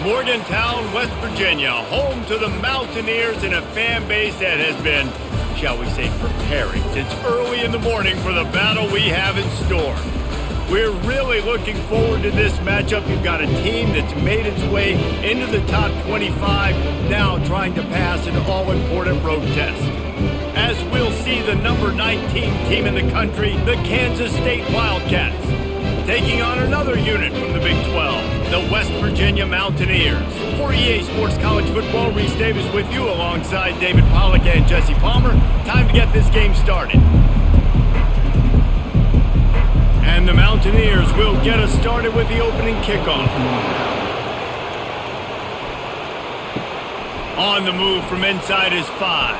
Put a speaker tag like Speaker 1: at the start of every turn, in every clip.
Speaker 1: Morgantown, West Virginia, home to the Mountaineers and a fan base that has been, shall we say, preparing since early in the morning for the battle we have in store. We're really looking forward to this matchup. You've got a team that's made its way into the top 25, now trying to pass an all-important road test. As we'll see the number 19 team in the country, the Kansas State Wildcats, taking on another unit from the Big 12, the West Virginia Mountaineers. For EA Sports College Football, Reese Davis with you alongside David Pollack and Jesse Palmer. Time to get this game started. And the Mountaineers will get us started with the opening kickoff. On the move from inside is 5.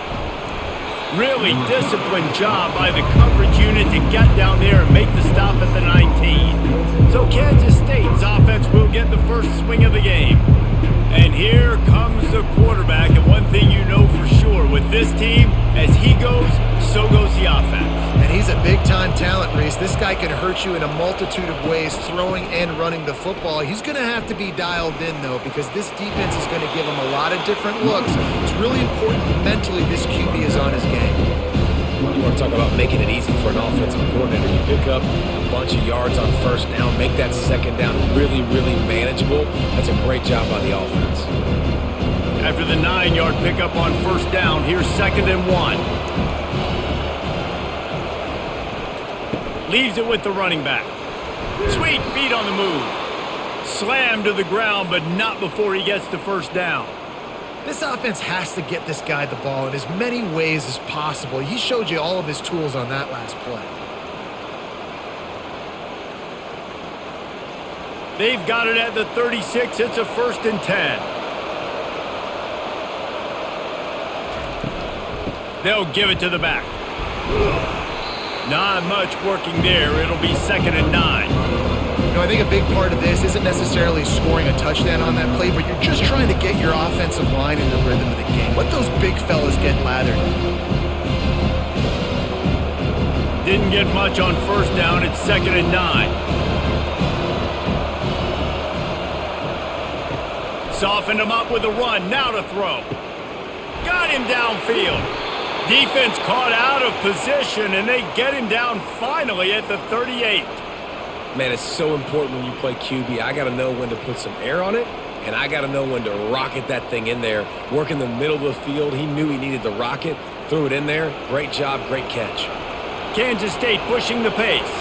Speaker 1: Really disciplined job by the coverage unit to get down there and make the stop at the 19. So Kansas State's offense will get the first swing of the game. And here comes the quarterback. And one thing you know for sure with this team, as he goes, so goes the offense.
Speaker 2: And he's a big-time talent, Reese. This guy can hurt you in a multitude of ways, throwing and running the football. He's going to have to be dialed in, though, because this defense is going to give him a lot of different looks. It's really important mentally this QB is on his game.
Speaker 3: You want to talk about making it easy for an offensive coordinator. You pick up a bunch of yards on first down, make that second down really, really manageable. That's a great job by the offense.
Speaker 1: After the 9-yard pickup on first down, here's 2nd and 1. Leaves it with the running back. Sweet feet on the move. Slammed to the ground, but not before he gets the first down.
Speaker 2: This offense has to get this guy the ball in as many ways as possible. He showed you all of his tools on that last play.
Speaker 1: They've got it at the 36. It's a 1st and 10. They'll give it to the back. Not much working there. It'll be 2nd and 9.
Speaker 2: You know, I think a big part of this isn't necessarily scoring a touchdown on that play, but you're just trying to get your offensive line in the rhythm of the game. Let those big fellas get lathered.
Speaker 1: Didn't get much on first down. It's 2nd and 9. Softened him up with a run. Now to throw. Got him downfield. Defense caught out of position, and they get him down finally at the 38.
Speaker 3: Man, it's so important when you play QB. I got to know when to put some air on it, and I got to know when to rocket that thing in there. Work in the middle of the field. He knew he needed the rocket. Threw it in there. Great job, great catch.
Speaker 1: Kansas State pushing the pace.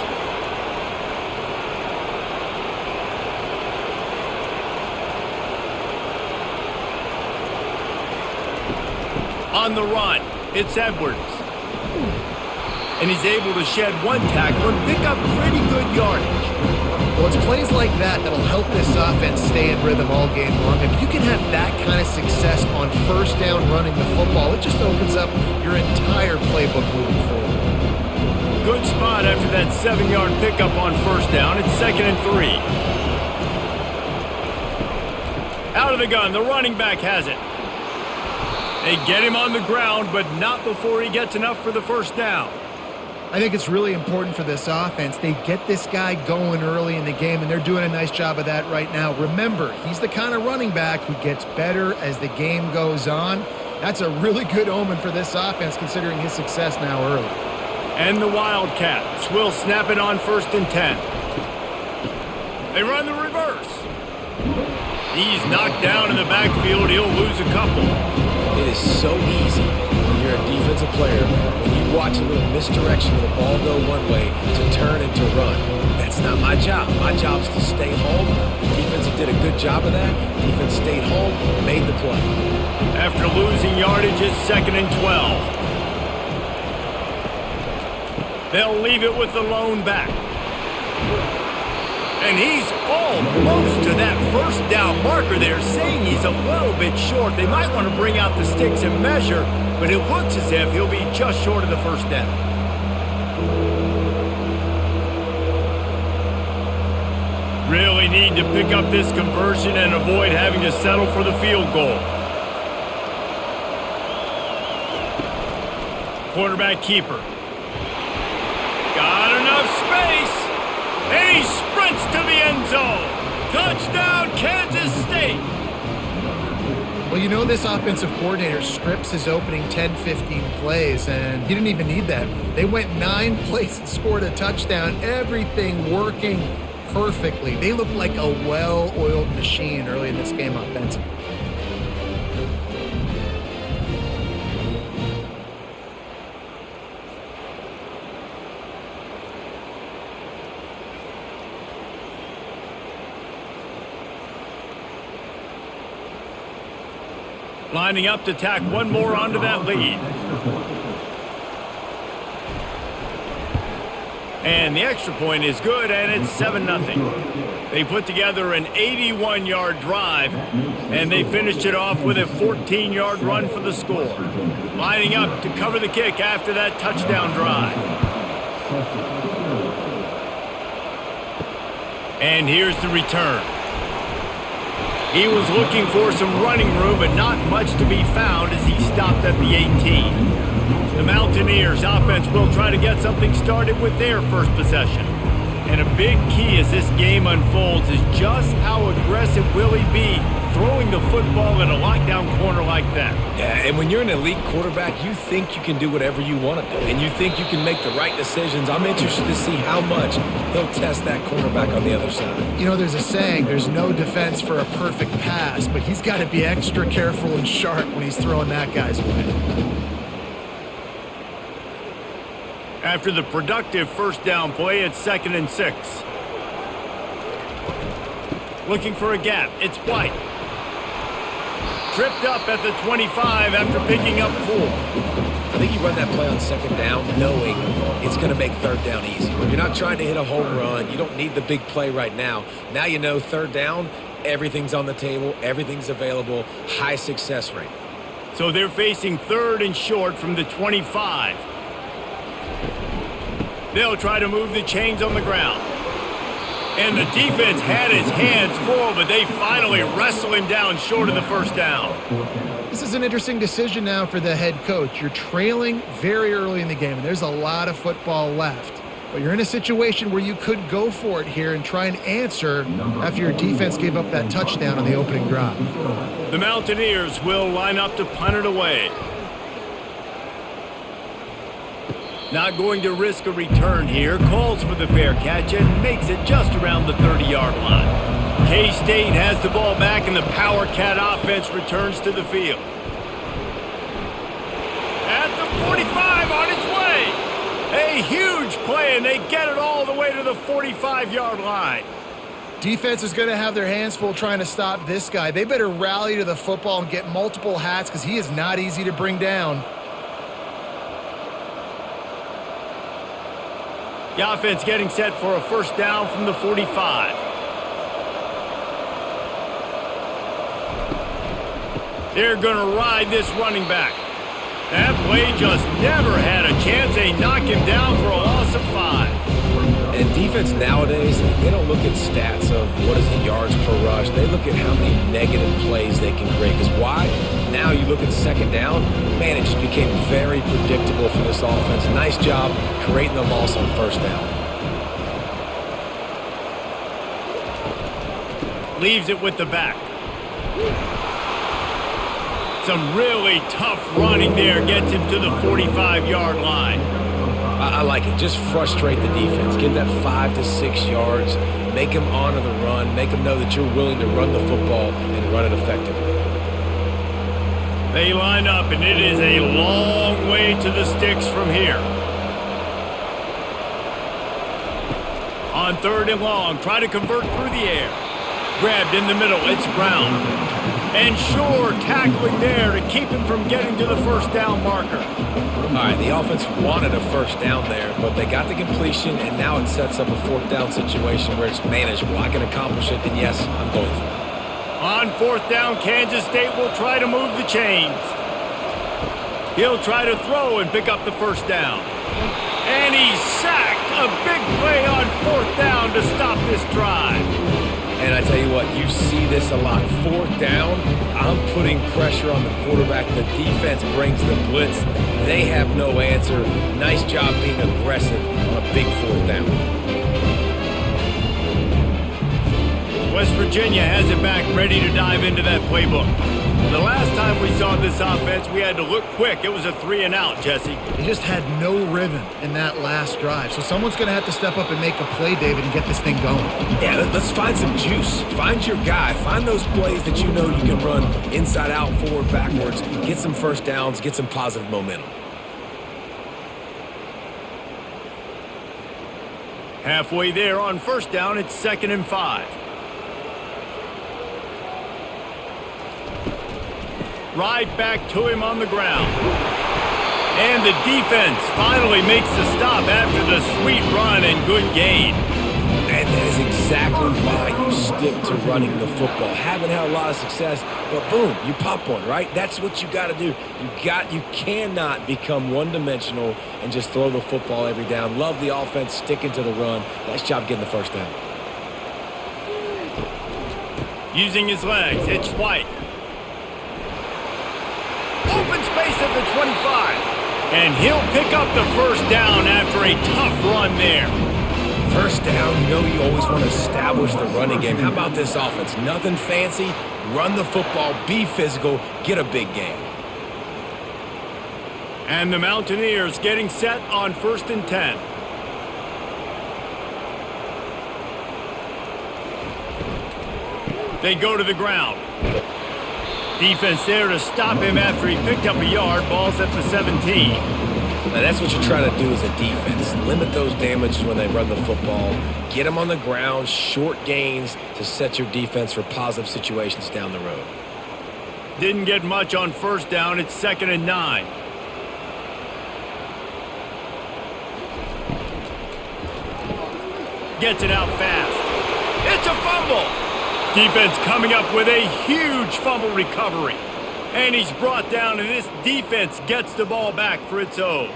Speaker 1: On the run, it's Edwards. And he's able to shed one tackle and pick up pretty good yardage.
Speaker 2: Well, it's plays like that that'll help this offense stay in rhythm all game long. If you can have that kind of success on first down running the football, it just opens up your entire playbook moving forward.
Speaker 1: Good spot after that 7-yard pickup on first down. It's 2nd and 3. Out of the gun, the running back has it. They get him on the ground, but not before he gets enough for the first down.
Speaker 2: I think it's really important for this offense. They get this guy going early in the game, and they're doing a nice job of that right now. Remember, he's the kind of running back who gets better as the game goes on. That's a really good omen for this offense, considering his success now early.
Speaker 1: And the Wildcats will snap it on 1st and 10. They run the reverse. He's knocked down in the backfield. He'll lose a couple.
Speaker 3: It is so easy when you're a defensive player, when you watch a little misdirection of the ball go one way, to turn and to run. That's not my job. My job is to stay home. The defense did a good job of that. Defense stayed home, made the play.
Speaker 1: After losing yardage, it's 2nd and 12. They'll leave it with the lone back. And he's almost to that first down marker there, saying he's a little bit short. They might want to bring out the sticks and measure, but it looks as if he'll be just short of the first down. Really need to pick up this conversion and avoid having to settle for the field goal. Quarterback keeper. Got enough space. And he sprints to the end zone. Touchdown, Kansas State.
Speaker 2: Well, you know this offensive coordinator strips his opening 10, 15 plays, and he didn't even need that. They went 9 plays and scored a touchdown, everything working perfectly. They looked like a well-oiled machine early in this game offensively.
Speaker 1: Lining up to tack one more onto that lead. And the extra point is good, and it's 7-0. They put together an 81-yard drive, and they finished it off with a 14-yard run for the score. Lining up to cover the kick after that touchdown drive. And here's the return. He was looking for some running room, but not much to be found as he stopped at the 18. The Mountaineers offense will try to get something started with their first possession. And a big key as this game unfolds is just how aggressive will he be throwing the football in a lockdown corner like that.
Speaker 3: Yeah, and when you're an elite quarterback, you think you can do whatever you want to do, and you think you can make the right decisions. I'm interested to see how much he'll test that cornerback on the other side.
Speaker 2: You know, there's a saying, there's no defense for a perfect pass, but he's got to be extra careful and sharp when he's throwing that guy's way.
Speaker 1: After the productive first down play, it's 2nd and 6. Looking for a gap. It's White. Tripped up at the 25 after picking up 4.
Speaker 3: I think you run that play on 2nd down knowing it's going to make 3rd down easier. You're not trying to hit a home run. You don't need the big play right now. Now you know 3rd down, everything's on the table, everything's available, high success rate.
Speaker 1: So they're facing 3rd and short from the 25. They'll try to move the chains on the ground. And the defense had his hands full, but they finally wrestle him down short of the first down.
Speaker 2: This is an interesting decision now for the head coach. You're trailing very early in the game, and there's a lot of football left. But you're in a situation where you could go for it here and try and answer after your defense gave up that touchdown on the opening drive.
Speaker 1: The Mountaineers will line up to punt it away. Not going to risk a return here. Calls for the fair catch and makes it just around the 30-yard line. K-State has the ball back, and the Power Cat offense returns to the field. At the 45 on its way. A huge play, and they get it all the way to the 45-yard line.
Speaker 2: Defense is going to have their hands full trying to stop this guy. They better rally to the football and get multiple hats because he is not easy to bring down.
Speaker 1: The offense getting set for a first down from the 45. They're going to ride this running back. That play just never had a chance. They knock him down for a loss of 5.
Speaker 3: And defense nowadays, they don't look at stats of what is the yards per rush. They look at how many negative plays they can create. Because why? Now you look at 2nd down, man, it just became very predictable for this offense. Nice job creating the loss on 1st down.
Speaker 1: Leaves it with the back. Some really tough running there gets him to the 45-yard line.
Speaker 3: I like it. Just frustrate the defense. Get that 5 to 6 yards. Make them honor the run. Make them know that you're willing to run the football and run it effectively.
Speaker 1: They line up, and it is a long way to the sticks from here. On 3rd and long, try to convert through the air. Grabbed in the middle, it's Brown. And Shore tackling there to keep him from getting to the first down marker.
Speaker 3: All right, the offense wanted a first down there, but they got the completion, and now it sets up a 4th down situation where it's manageable. I can accomplish it, and yes, I'm going for it.
Speaker 1: On 4th down, Kansas State will try to move the chains. He'll try to throw and pick up the first down. And he's sacked. A big play on 4th down to stop this drive.
Speaker 3: And I tell you what, you see this a lot. 4th down, I'm putting pressure on the quarterback. The defense brings the blitz. They have no answer. Nice job being aggressive on a big 4th down.
Speaker 1: West Virginia has it back, ready to dive into that playbook. The last time we saw this offense, we had to look quick. It was a 3-and-out, Jesse.
Speaker 2: They just had no rhythm in that last drive. So someone's going to have to step up and make a play, David, and get this thing going.
Speaker 3: Yeah, let's find some juice. Find your guy. Find those plays that you know you can run inside out, forward, backwards. Get some first downs. Get some positive momentum.
Speaker 1: Halfway there on first down, it's 2nd and 5. Right back to him on the ground. And the defense finally makes the stop after the sweet run and good gain.
Speaker 3: And that is exactly why you stick to running the football. Haven't had a lot of success, but boom, you pop one, right? That's what you got to do. You cannot become one-dimensional and just throw the football every down. Love the offense sticking to the run. Nice job getting the first down.
Speaker 1: Using his legs, it's White. Open space at the 25. And he'll pick up the first down after a tough run there.
Speaker 3: First down, you know you always want to establish the running game. How about this offense? Nothing fancy. Run the football, be physical, get a big gain.
Speaker 1: And the Mountaineers getting set on 1st and 10. They go to the ground. Defense there to stop him after he picked up a yard. Ball's at the 17.
Speaker 3: Now that's what you're trying to do as a defense. Limit those damages when they run the football. Get them on the ground, short gains to set your defense for positive situations down the road.
Speaker 1: Didn't get much on first down. It's 2nd and 9. Gets it out fast. It's a fumble. Defense coming up with a huge fumble recovery. And he's brought down, and this defense gets the ball back for its own.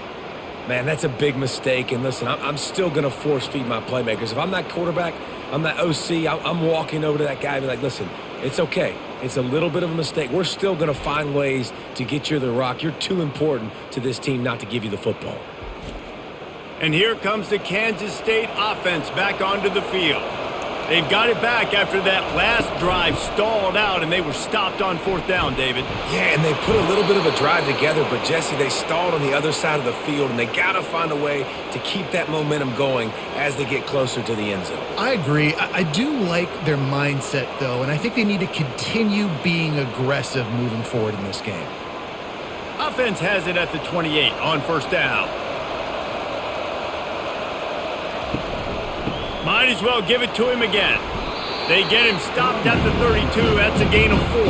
Speaker 3: Man, that's a big mistake. And listen, I'm still going to force feed my playmakers. If I'm that quarterback, I'm that OC, I'm walking over to that guy and be like, listen, it's okay. It's a little bit of a mistake. We're still going to find ways to get you the rock. You're too important to this team not to give you the football.
Speaker 1: And here comes the Kansas State offense back onto the field. They've got it back after that last drive stalled out, and they were stopped on 4th down, David.
Speaker 3: Yeah, and they put a little bit of a drive together, but, Jesse, they stalled on the other side of the field, and they got to find a way to keep that momentum going as they get closer to the end zone.
Speaker 2: I agree. I do like their mindset, though, and I think they need to continue being aggressive moving forward in this game.
Speaker 1: Offense has it at the 28 on 1st down. Might as well give it to him again. They get him stopped at the 32. That's a gain of 4.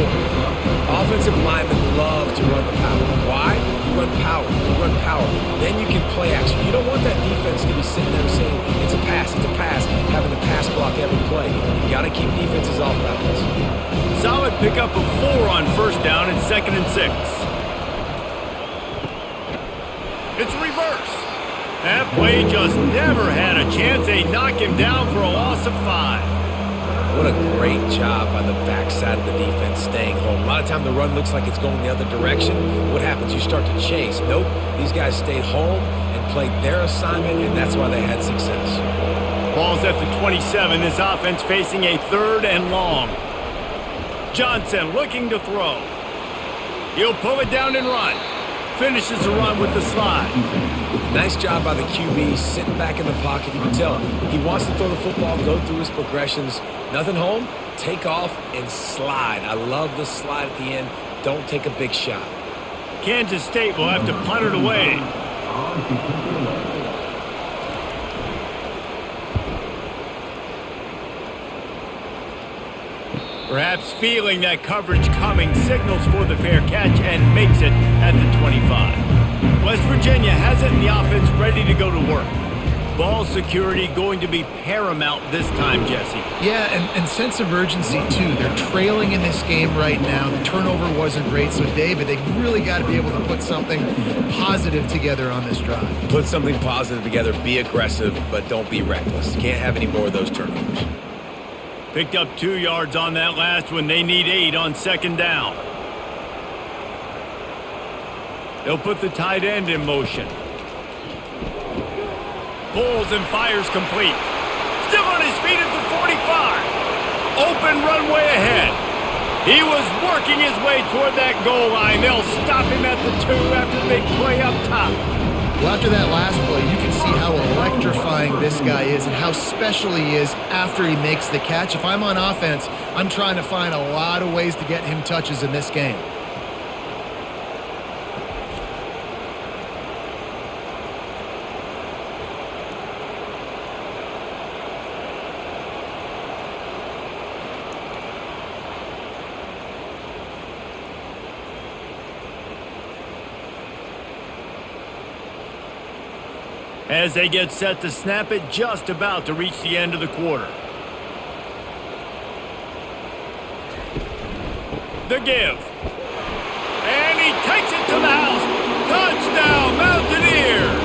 Speaker 3: Offensive linemen love to run the power. Why? You run power. You run power. Then you can play action. You don't want that defense to be sitting there saying, it's a pass, having to pass block every play. You got to keep defenses off balance.
Speaker 1: Solid pickup of 4 on 1st down and 2nd and 6. It's reverse. That play just never had a chance. They knock him down for a loss of 5.
Speaker 3: What a great job by the backside of the defense staying home. A lot of time the run looks like it's going the other direction. What happens? You start to chase. Nope. These guys stayed home and played their assignment, and that's why they had success.
Speaker 1: Ball's at the 27. This offense facing a 3rd and long. Johnson looking to throw. He'll pull it down and run. Finishes the run with the slide.
Speaker 3: Nice job by the QB, sitting back in the pocket. You can tell he wants to throw the football, go through his progressions. Nothing home, take off, and slide. I love the slide at the end. Don't take a big shot.
Speaker 1: Kansas State will have to punt it away. Perhaps feeling that coverage coming, signals for the fair catch and makes it at the 25. West Virginia has it in the offense ready to go to work. Ball security going to be paramount this time, Jesse.
Speaker 2: Yeah, and sense of urgency, too. They're trailing in this game right now. The turnover wasn't great, so, David, they really got to be able to put something positive together on this drive.
Speaker 3: Put something positive together, be aggressive, but don't be reckless. Can't have any more of those turnovers.
Speaker 1: Picked up 2 yards on that last one. They need 8 on 2nd down. They'll put the tight end in motion. Pulls and fires complete. Still on his feet at the 45. Open runway ahead. He was working his way toward that goal line. They'll stop him at the 2 after the big play up top.
Speaker 2: Well, after that last play, you can see how electrifying this guy is and how special he is after he makes the catch. If I'm on offense, I'm trying to find a lot of ways to get him touches in this game.
Speaker 1: As they get set to snap it, just about to reach the end of the quarter. The give. And he takes it to the house. Touchdown, Mountaineers!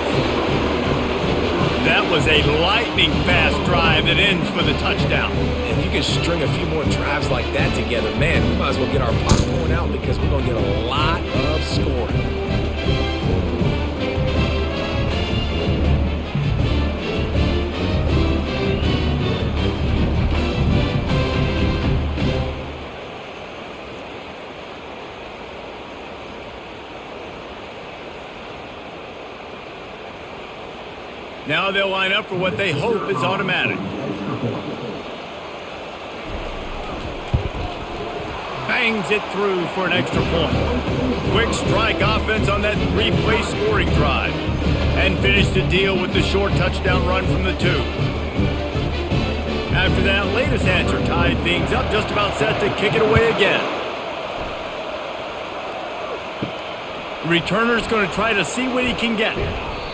Speaker 1: That was a lightning-fast drive that ends with a touchdown.
Speaker 3: If you can string a few more drives like that together, man, we might as well get our popcorn out because we're going to get a lot of scoring.
Speaker 1: Now they'll line up for what they hope is automatic. Bangs it through for an extra point. Quick strike offense on that 3-play scoring drive. And finish the deal with the short touchdown run from the 2. After that latest answer tied things up, just about set to kick it away again. Returner's going to try to see what he can get.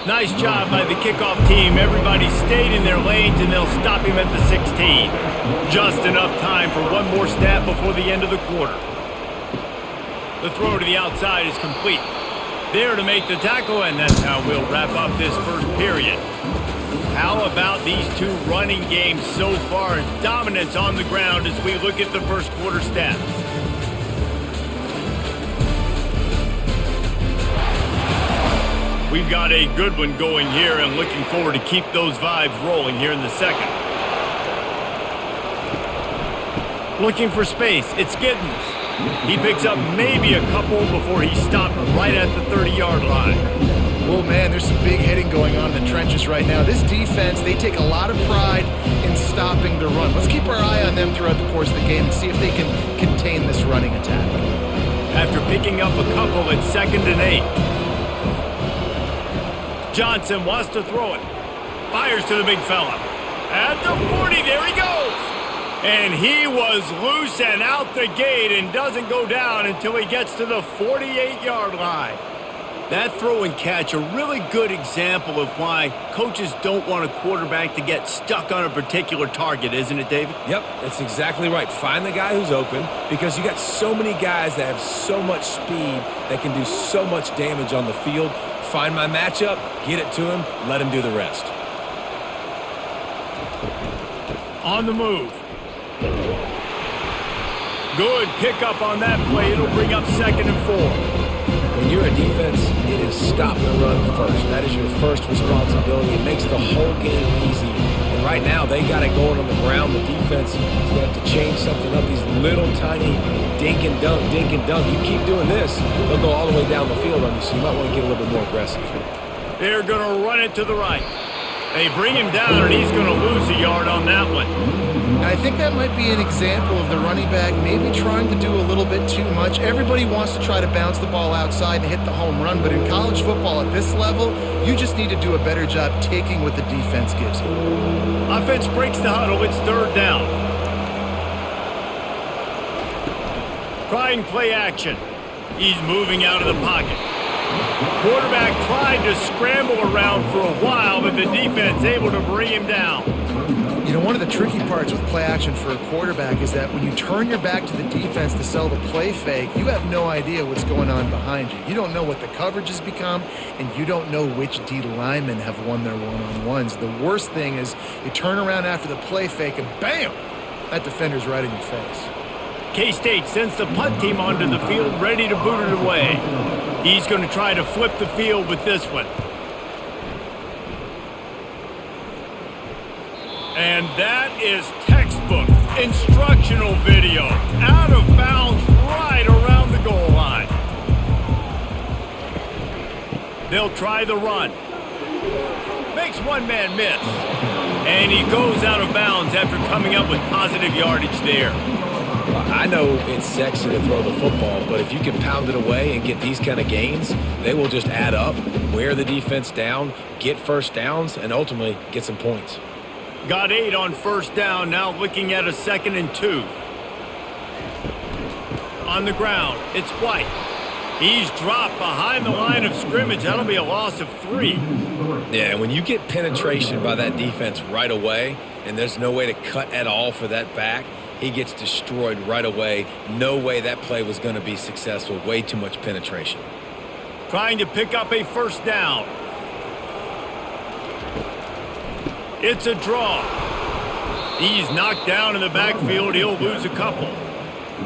Speaker 1: Nice job by the kickoff team. Everybody stayed in their lanes, and they'll stop him at the 16. Just enough time for one more snap before the end of the quarter. The throw to the outside is complete. There to make the tackle, and that's how we'll wrap up this first period. How about these two running games so far? Dominance on the ground as we look at the first quarter stats. We've got a good one going here and looking forward to keep those vibes rolling here in the second. Looking for space, it's Giddens. He picks up maybe a couple before he's stopped right at the 30-yard line.
Speaker 2: Oh, man, there's some big hitting going on in the trenches right now. This defense, they take a lot of pride in stopping the run. Let's keep our eye on them throughout the course of the game and see if they can contain this running attack.
Speaker 1: After picking up a couple, it's 2nd and 8. Johnson wants to throw it. Fires to the big fella. At the 40, there he goes. And he was loose and out the gate and doesn't go down until he gets to the 48-yard line. That throw and catch, a really good example of why coaches don't want a quarterback to get stuck on a particular target, isn't it, David?
Speaker 3: Yep, that's exactly right. Find the guy who's open because you got so many guys that have so much speed that can do so much damage on the field. Find my matchup, get it to him, let him do the rest.
Speaker 1: On the move. Good pickup on that play. It'll bring up 2nd and 4.
Speaker 3: When you're a defense, it is stop the run first. That is your first responsibility. It makes the whole game easy. And right now, they got it going on the ground. The defense is going to have to change something up. These little tiny dink and dunk, dink and dunk. You keep doing this, they'll go all the way down the field on you, so you might want to get a little bit more aggressive.
Speaker 1: They're going to run it to the right. They bring him down, and he's going to lose a yard on that one.
Speaker 2: And I think that might be an example of the running back maybe trying to do a little bit too much. Everybody wants to try to bounce the ball outside and hit the home run, but in college football at this level, you just need to do a better job taking what the defense gives you.
Speaker 1: Offense breaks the huddle. It's 3rd down. Trying play action. He's moving out of the pocket. Quarterback tried to scramble around for a while, but the defense able to bring him down.
Speaker 2: You know, one of the tricky parts with play action for a quarterback is that when you turn your back to the defense to sell the play fake, you have no idea what's going on behind you. You don't know what the coverage has become, and you don't know which D linemen have won their one-on-ones. The worst thing is you turn around after the play fake, and bam! That defender's right in your face.
Speaker 1: K-State sends the punt team onto the field, ready to boot it away. He's going to try to flip the field with this one. And that is textbook instructional video. Out of bounds try the run. Makes one man miss. And he goes out of bounds after coming up with positive yardage there.
Speaker 3: I know it's sexy to throw the football, but if you can pound it away and get these kind of gains, they will just add up, wear the defense down, get first downs, and ultimately get some points.
Speaker 1: Got 8 on first down, now looking at a 2nd and 2. On the ground, it's White. He's dropped behind the line of scrimmage. That'll be a loss of 3.
Speaker 3: Yeah, when you get penetration by that defense right away, and there's no way to cut at all for that back, he gets destroyed right away. No way that play was going to be successful. Way too much penetration.
Speaker 1: Trying to pick up a first down. It's a draw. He's knocked down in the backfield. He'll lose a couple.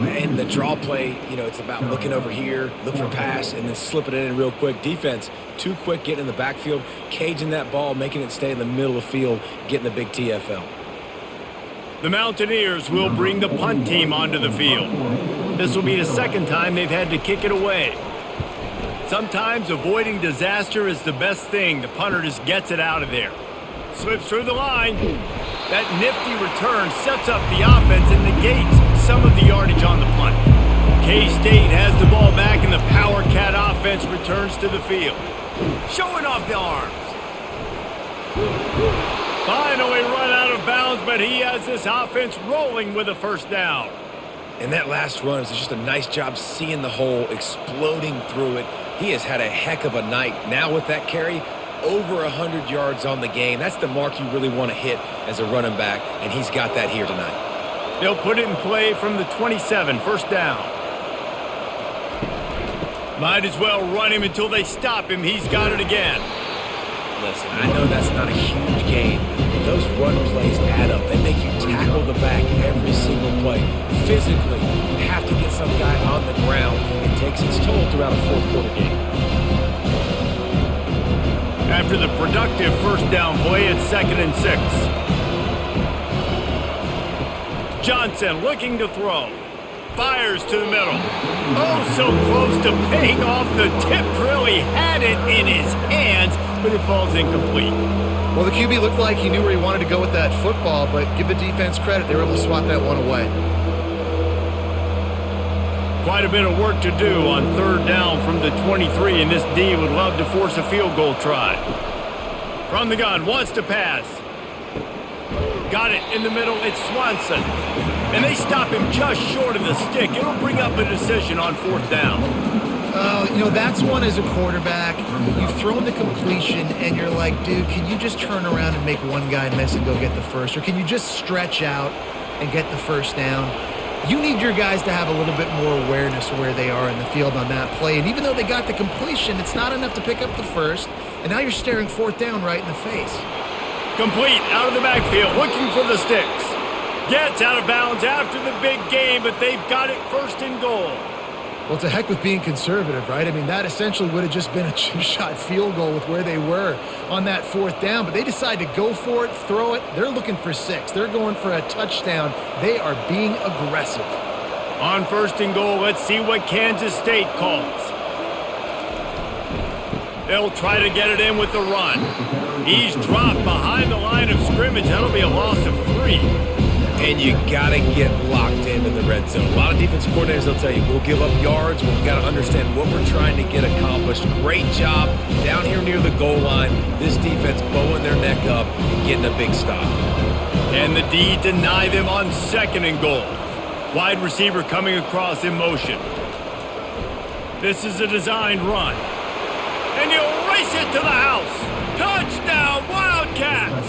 Speaker 3: And the draw play, it's about looking over here, look for a pass, and then slipping it in real quick. Defense, too quick getting in the backfield, caging that ball, making it stay in the middle of the field, getting the big TFL.
Speaker 1: The Mountaineers will bring the punt team onto the field. This will be the 2nd time they've had to kick it away. Sometimes avoiding disaster is the best thing. The punter just gets it out of there. Slips through the line. That nifty return sets up the offense and negates some of the yardage on the punt. K-State has the ball back and the Power Cat offense returns to the field. Showing off the arms. Finally run out of bounds, but he has this offense rolling with a first down.
Speaker 3: And that last run is just a nice job seeing the hole, exploding through it. He has had a heck of a night. Now with that carry, over 100 yards on the game. That's the mark you really want to hit as a running back, and he's got that here tonight.
Speaker 1: They'll put it in play from the 27, first down. Might as well run him until they stop him. He's got it again.
Speaker 3: Listen, I know that's not a huge game, but those run plays add up. They make you tackle the back every single play. Physically, you have to get some guy on the ground. It takes its toll throughout a fourth-quarter game.
Speaker 1: After the productive first down play, it's 2nd and 6. Johnson looking to throw. Fires to the middle. Oh, so close to paying off the tip drill. He had it in his hands, but it falls incomplete.
Speaker 2: Well, the QB looked like he knew where he wanted to go with that football, but give the defense credit. They were able to swat that one away.
Speaker 1: Quite a bit of work to do on 3rd down from the 23, and this D would love to force a field goal try. From the gun, wants to pass. Got it in the middle, it's Swanson. And they stop him just short of the stick. It'll bring up a decision on 4th down.
Speaker 2: That's one as a quarterback. You've thrown the completion, and you're like, dude, can you just turn around and make one guy miss and go get the first? Or can you just stretch out and get the first down? You need your guys to have a little bit more awareness of where they are in the field on that play. And even though they got the completion, it's not enough to pick up the first. And now you're staring 4th down right in the face.
Speaker 1: Complete out of the backfield, looking for the sticks. Gets out of bounds after the big game, but they've got it 1st and goal.
Speaker 2: Well, it's a heck with being conservative, right? I mean, that essentially would have just been a two-shot field goal with where they were on that 4th down. But they decide to go for it, throw it. They're looking for 6. They're going for a touchdown. They are being aggressive.
Speaker 1: On 1st and goal, let's see what Kansas State calls. They'll try to get it in with the run. He's dropped behind the line of scrimmage. That'll be a loss of 3.
Speaker 3: And you got to get locked into the red zone. A lot of defensive coordinators, they'll tell you, we'll give up yards, but we've got to understand what we're trying to get accomplished. Great job down here near the goal line. This defense bowing their neck up and getting a big stop.
Speaker 1: And the D deny them on 2nd and goal. Wide receiver coming across in motion. This is a designed run. And he'll race it to the house. Touchdown, Wildcats!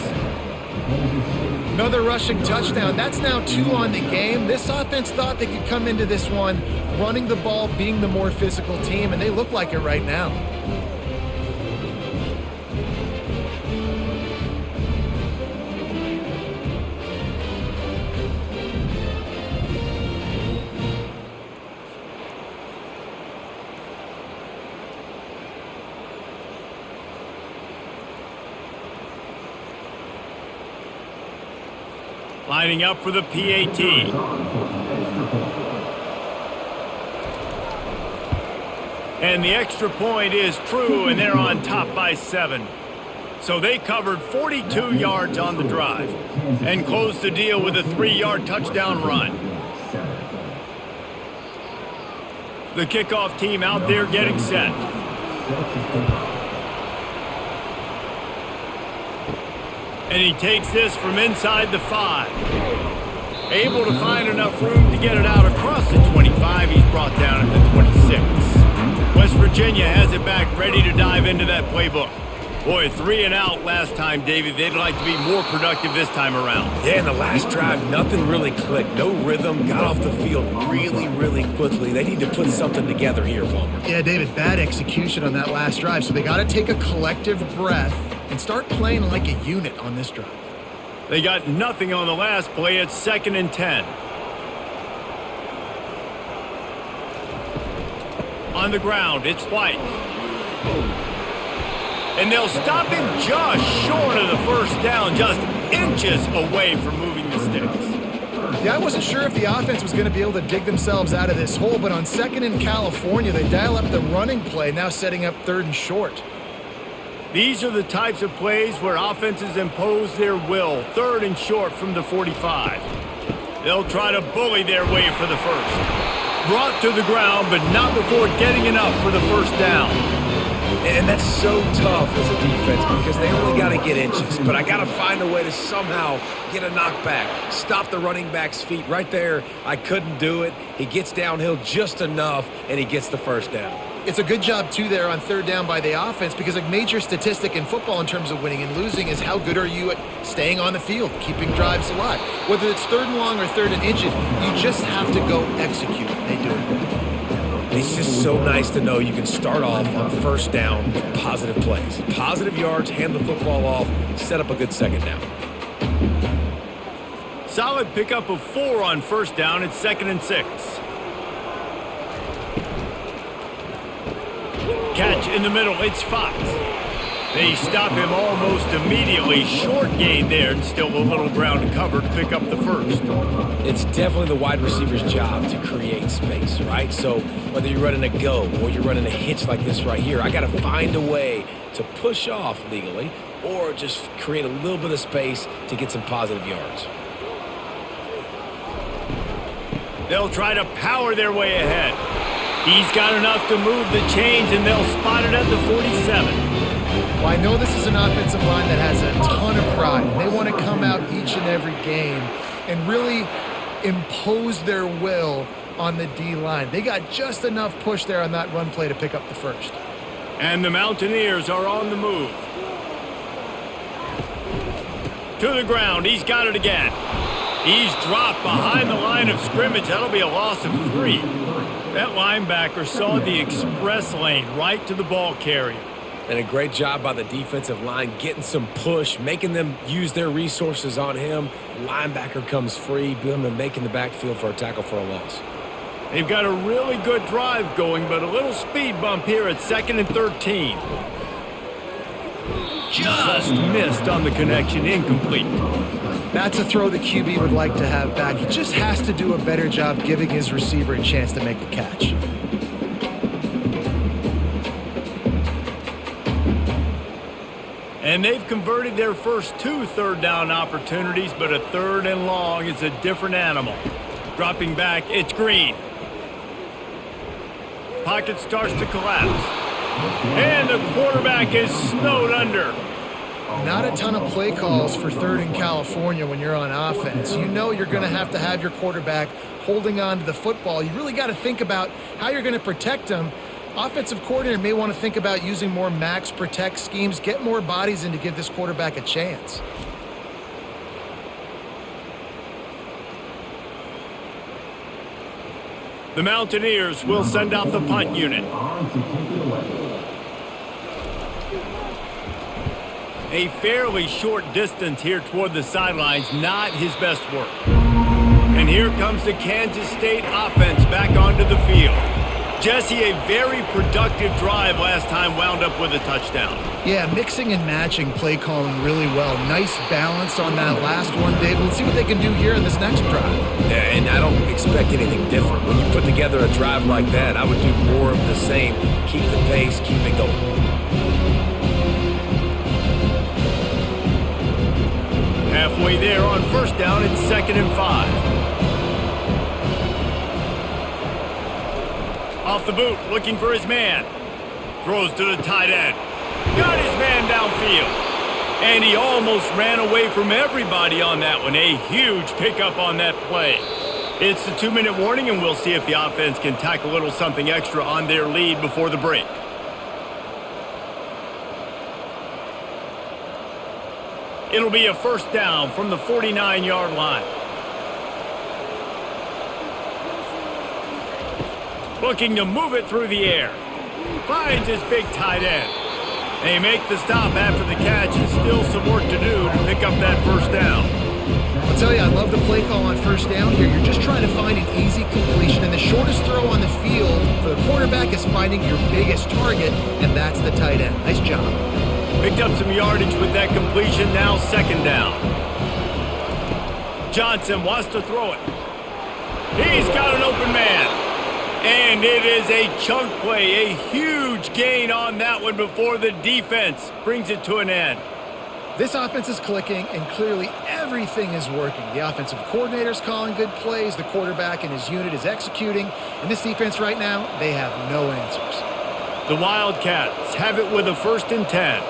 Speaker 2: Another rushing touchdown. That's now 2 on the game. This offense thought they could come into this one running the ball, being the more physical team, and they look like it right now.
Speaker 1: Lining up for the PAT. And the extra point is true, and they're on top by 7. So they covered 42 yards on the drive and closed the deal with a 3-yard touchdown run. The kickoff team out there getting set. And he takes this from inside the 5. Able to find enough room to get it out across the 25. He's brought down at the 26. West Virginia has it back, ready to dive into that playbook. Boy, 3 and out last time, David. They'd like to be more productive this time around.
Speaker 3: Yeah, in the last drive, nothing really clicked. No rhythm, got off the field really, really quickly. They need to put something together here, Palmer.
Speaker 2: Yeah, David, bad execution on that last drive. So they got to take a collective breath and start playing like a unit on this drive.
Speaker 1: They got nothing on the last play. It's 2nd and 10. On the ground, it's White. And they'll stop him just short of the first down, just inches away from moving the sticks.
Speaker 2: Yeah, I wasn't sure if the offense was going to be able to dig themselves out of this hole, but on 2nd in California, they dial up the running play, now setting up 3rd and short.
Speaker 1: These are the types of plays where offenses impose their will. 3rd and short from the 45. They'll try to bully their way for the first. Brought to the ground, but not before getting enough for the first down.
Speaker 3: And that's so tough as a defense because they only got to get inches. But I got to find a way to somehow get a knockback, stop the running back's feet right there. I couldn't do it. He gets downhill just enough, and he gets the first down.
Speaker 2: It's a good job, too, there on 3rd down by the offense because a major statistic in football in terms of winning and losing is how good are you at staying on the field, keeping drives alive. Whether it's 3rd and long or 3rd and inches, you just have to go execute. They do it.
Speaker 3: It's just so nice to know you can start off on 1st down with positive plays. Positive yards, hand the football off, set up a good 2nd down.
Speaker 1: Solid pickup of 4 on 1st down. It's 2nd and 6. Catch in the middle. It's Fox. They stop him almost immediately. Short gain there, and still a little ground to cover to pick up the first.
Speaker 3: It's definitely the wide receiver's job to create space, right? So whether you're running a go or you're running a hitch like this right here, I got to find a way to push off legally or just create a little bit of space to get some positive yards.
Speaker 1: They'll try to power their way ahead. He's got enough to move the chains, and they'll spot it at the 47.
Speaker 2: Well, I know this is an offensive line that has a ton of pride. They want to come out each and every game and really impose their will on the D-line. They got just enough push there on that run play to pick up the first.
Speaker 1: And the Mountaineers are on the move. To the ground. He's got it again. He's dropped behind the line of scrimmage. That'll be a loss of 3. That linebacker saw the express lane right to the ball carrier.
Speaker 3: And a great job by the defensive line getting some push, making them use their resources on him. Linebacker comes free, boom, and making the backfield for a tackle for a loss.
Speaker 1: They've got a really good drive going, but a little speed bump here at 2nd and 13. Just missed on the connection, incomplete.
Speaker 2: That's a throw the QB would like to have back. He just has to do a better job giving his receiver a chance to make the catch.
Speaker 1: And they've converted their first 2 3rd down opportunities, but a 3rd and long is a different animal. Dropping back, it's Green. Pocket starts to collapse. And the quarterback is snowed under.
Speaker 2: Not a ton of play calls for 3rd in California when you're on offense. You know you're going to have your quarterback holding on to the football. You really got to think about how you're going to protect him. Offensive coordinator may want to think about using more max protect schemes, get more bodies in to give this quarterback a chance.
Speaker 1: The Mountaineers will send out the punt unit. A fairly short distance here toward the sidelines, not his best work. And here comes the Kansas State offense back onto the field. Jesse, a very productive drive last time, wound up with a touchdown.
Speaker 2: Yeah, mixing and matching play calling really well. Nice balance on that last one, David. Let's see what they can do here in this next drive.
Speaker 3: And I don't expect anything different. When you put together weather a drive like that, I would do more of the same. Keep the pace, keep it going.
Speaker 1: Halfway there on first down, it's 2nd and 5. Off the boot, looking for his man. Throws to the tight end. Got his man downfield. And he almost ran away from everybody on that one. A huge pickup on that play. It's the 2-minute warning, and we'll see if the offense can tack a little something extra on their lead before the break. It'll be a first down from the 49-yard line. Looking to move it through the air. Finds his big tight end. They make the stop after the catch, and still some work to do to pick up that first down.
Speaker 2: I'll tell you, I love the play call on first down here. You're just trying to find an easy completion, and the shortest throw on the field for the quarterback is finding your biggest target, and that's the tight end. Nice job.
Speaker 1: Picked up some yardage with that completion, now 2nd down. Johnson wants to throw it. He's got an open man. And it is a chunk play, a huge gain on that one before the defense brings it to an end.
Speaker 2: This offense is clicking, and clearly everything is working. The offensive coordinator's calling good plays, the quarterback and his unit is executing, and this defense right now, they have no answers.
Speaker 1: The Wildcats have it with a 1st and 10.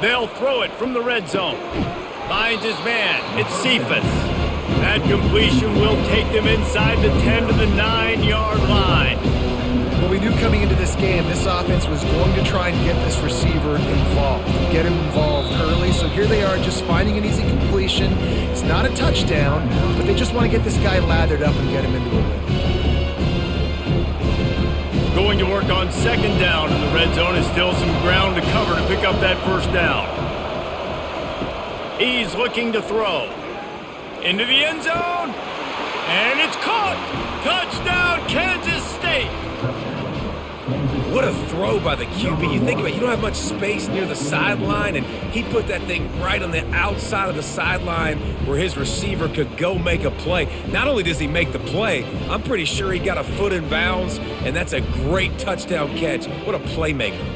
Speaker 1: They'll throw it from the red zone. Finds his man. It's Cephas. That completion will take them inside the 10 to the 9-yard line.
Speaker 2: Well, we knew coming into this game, this offense was going to try and get this receiver involved, get him involved early. So here they are just finding an easy completion. It's not a touchdown, but they just want to get this guy lathered up and get him into a win.
Speaker 1: Going to work on 2nd down in the red zone, and still some ground to cover to pick up that first down. He's looking to throw. Into the end zone, and it's caught. Touchdown, Kansas State.
Speaker 3: What a throw by the QB. You think about it, you don't have much space near the sideline, and he put that thing right on the outside of the sideline where his receiver could go make a play. Not only does he make the play, I'm pretty sure he got a foot in bounds, and that's a great touchdown catch. What a playmaker.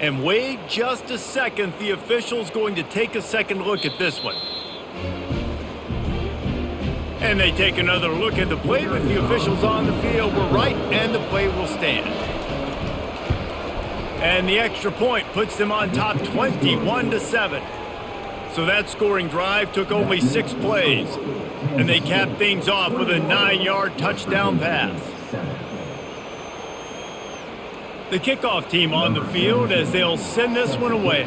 Speaker 1: And wait just a second, the official's going to take a second look at this one. And they take another look at the play, but the officials on the field were right, and the play will stand. And the extra point puts them on top 21-7. So that scoring drive took only 6 plays. And they capped things off with a 9-yard touchdown pass. The kickoff team on the field as they'll send this one away.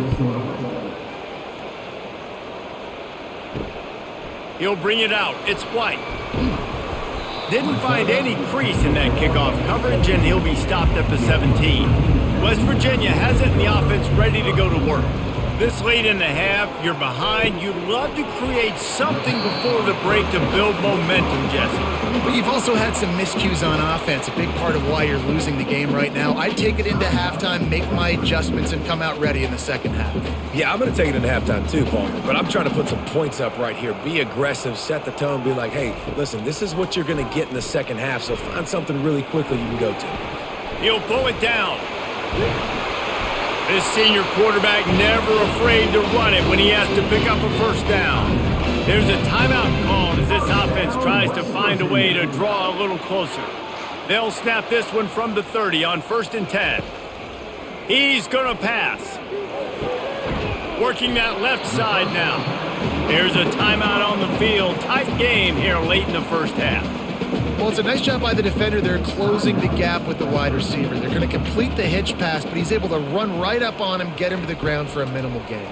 Speaker 1: He'll bring it out. It's White. Didn't find any crease in that kickoff coverage, and he'll be stopped at the 17. West Virginia has it in the offense ready to go to work. This late in the half, you're behind. You'd love to create something before the break to build momentum, Jesse.
Speaker 2: But you've also had some miscues on offense, a big part of why you're losing the game right now. I'd take it into halftime, make my adjustments, and come out ready in the second half.
Speaker 3: Yeah, I'm going to take it into halftime too, Paul. But I'm trying to put some points up right here. Be aggressive, set the tone, be like, hey, listen, this is what you're going to get in the second half, so find something really quickly you can go to.
Speaker 1: He'll pull it down. This senior quarterback never afraid to run it when he has to pick up a first down. There's a timeout called as this offense tries to find a way to draw a little closer. They'll snap this one from the 30 on 1st and 10. He's going to pass. Working that left side now. There's a timeout on the field. Tight game here late in the first half.
Speaker 2: Well, it's a nice job by the defender. They're closing the gap with the wide receiver. They're going to complete the hitch pass, but he's able to run right up on him, get him to the ground for a minimal gain.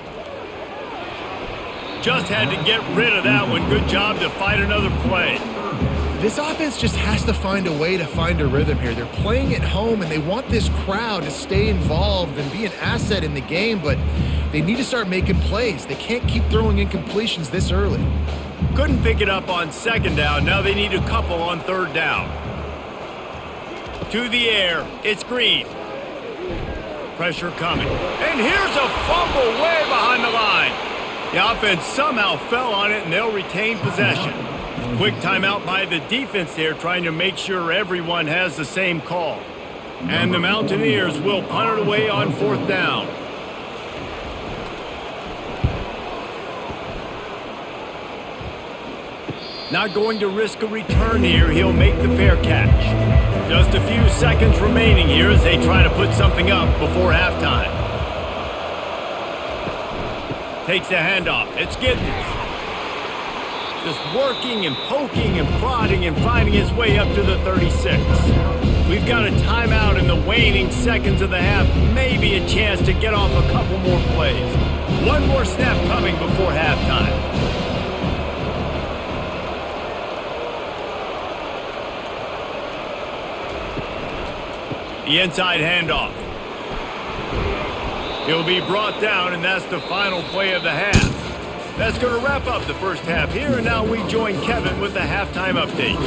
Speaker 1: Just had to get rid of that one. Good job to fight another play.
Speaker 2: This offense just has to find a way to find a rhythm here. They're playing at home, and they want this crowd to stay involved and be an asset in the game, but they need to start making plays. They can't keep throwing incompletions this early.
Speaker 1: Couldn't pick it up on second down. Now they need a couple on third down. To the air. It's Green. Pressure coming. And here's a fumble way behind the line. The offense somehow fell on it, and they'll retain possession. Quick timeout by the defense there, trying to make sure everyone has the same call. And the Mountaineers will punt it away on fourth down. Not going to risk a return here. He'll make the fair catch. Just a few seconds remaining here as they try to put something up before halftime. Takes the handoff. It's Giddens. Just working and poking and prodding and finding his way up to the 36. We've got a timeout in the waning seconds of the half. Maybe a chance to get off a couple more plays. One more snap coming before halftime. The inside handoff. He'll be brought down, and that's the final play of the half. That's going to wrap up the first half here, and now we join Kevin with the halftime update.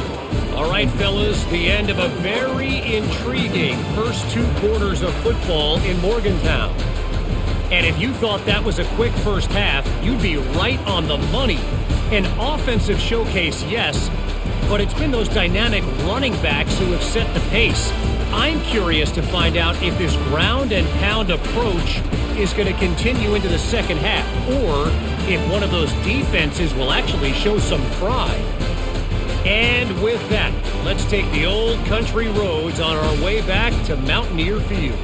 Speaker 4: All right, fellas, the end of a very intriguing first 2 quarters of football in Morgantown. And if you thought that was a quick first half, you'd be right on the money. An offensive showcase, yes, but it's been those dynamic running backs who have set the pace. I'm curious to find out if this ground and pound approach is going to continue into the second half, or if one of those defenses will actually show some pride. And with that, let's take the old country roads on our way back to Mountaineer Field.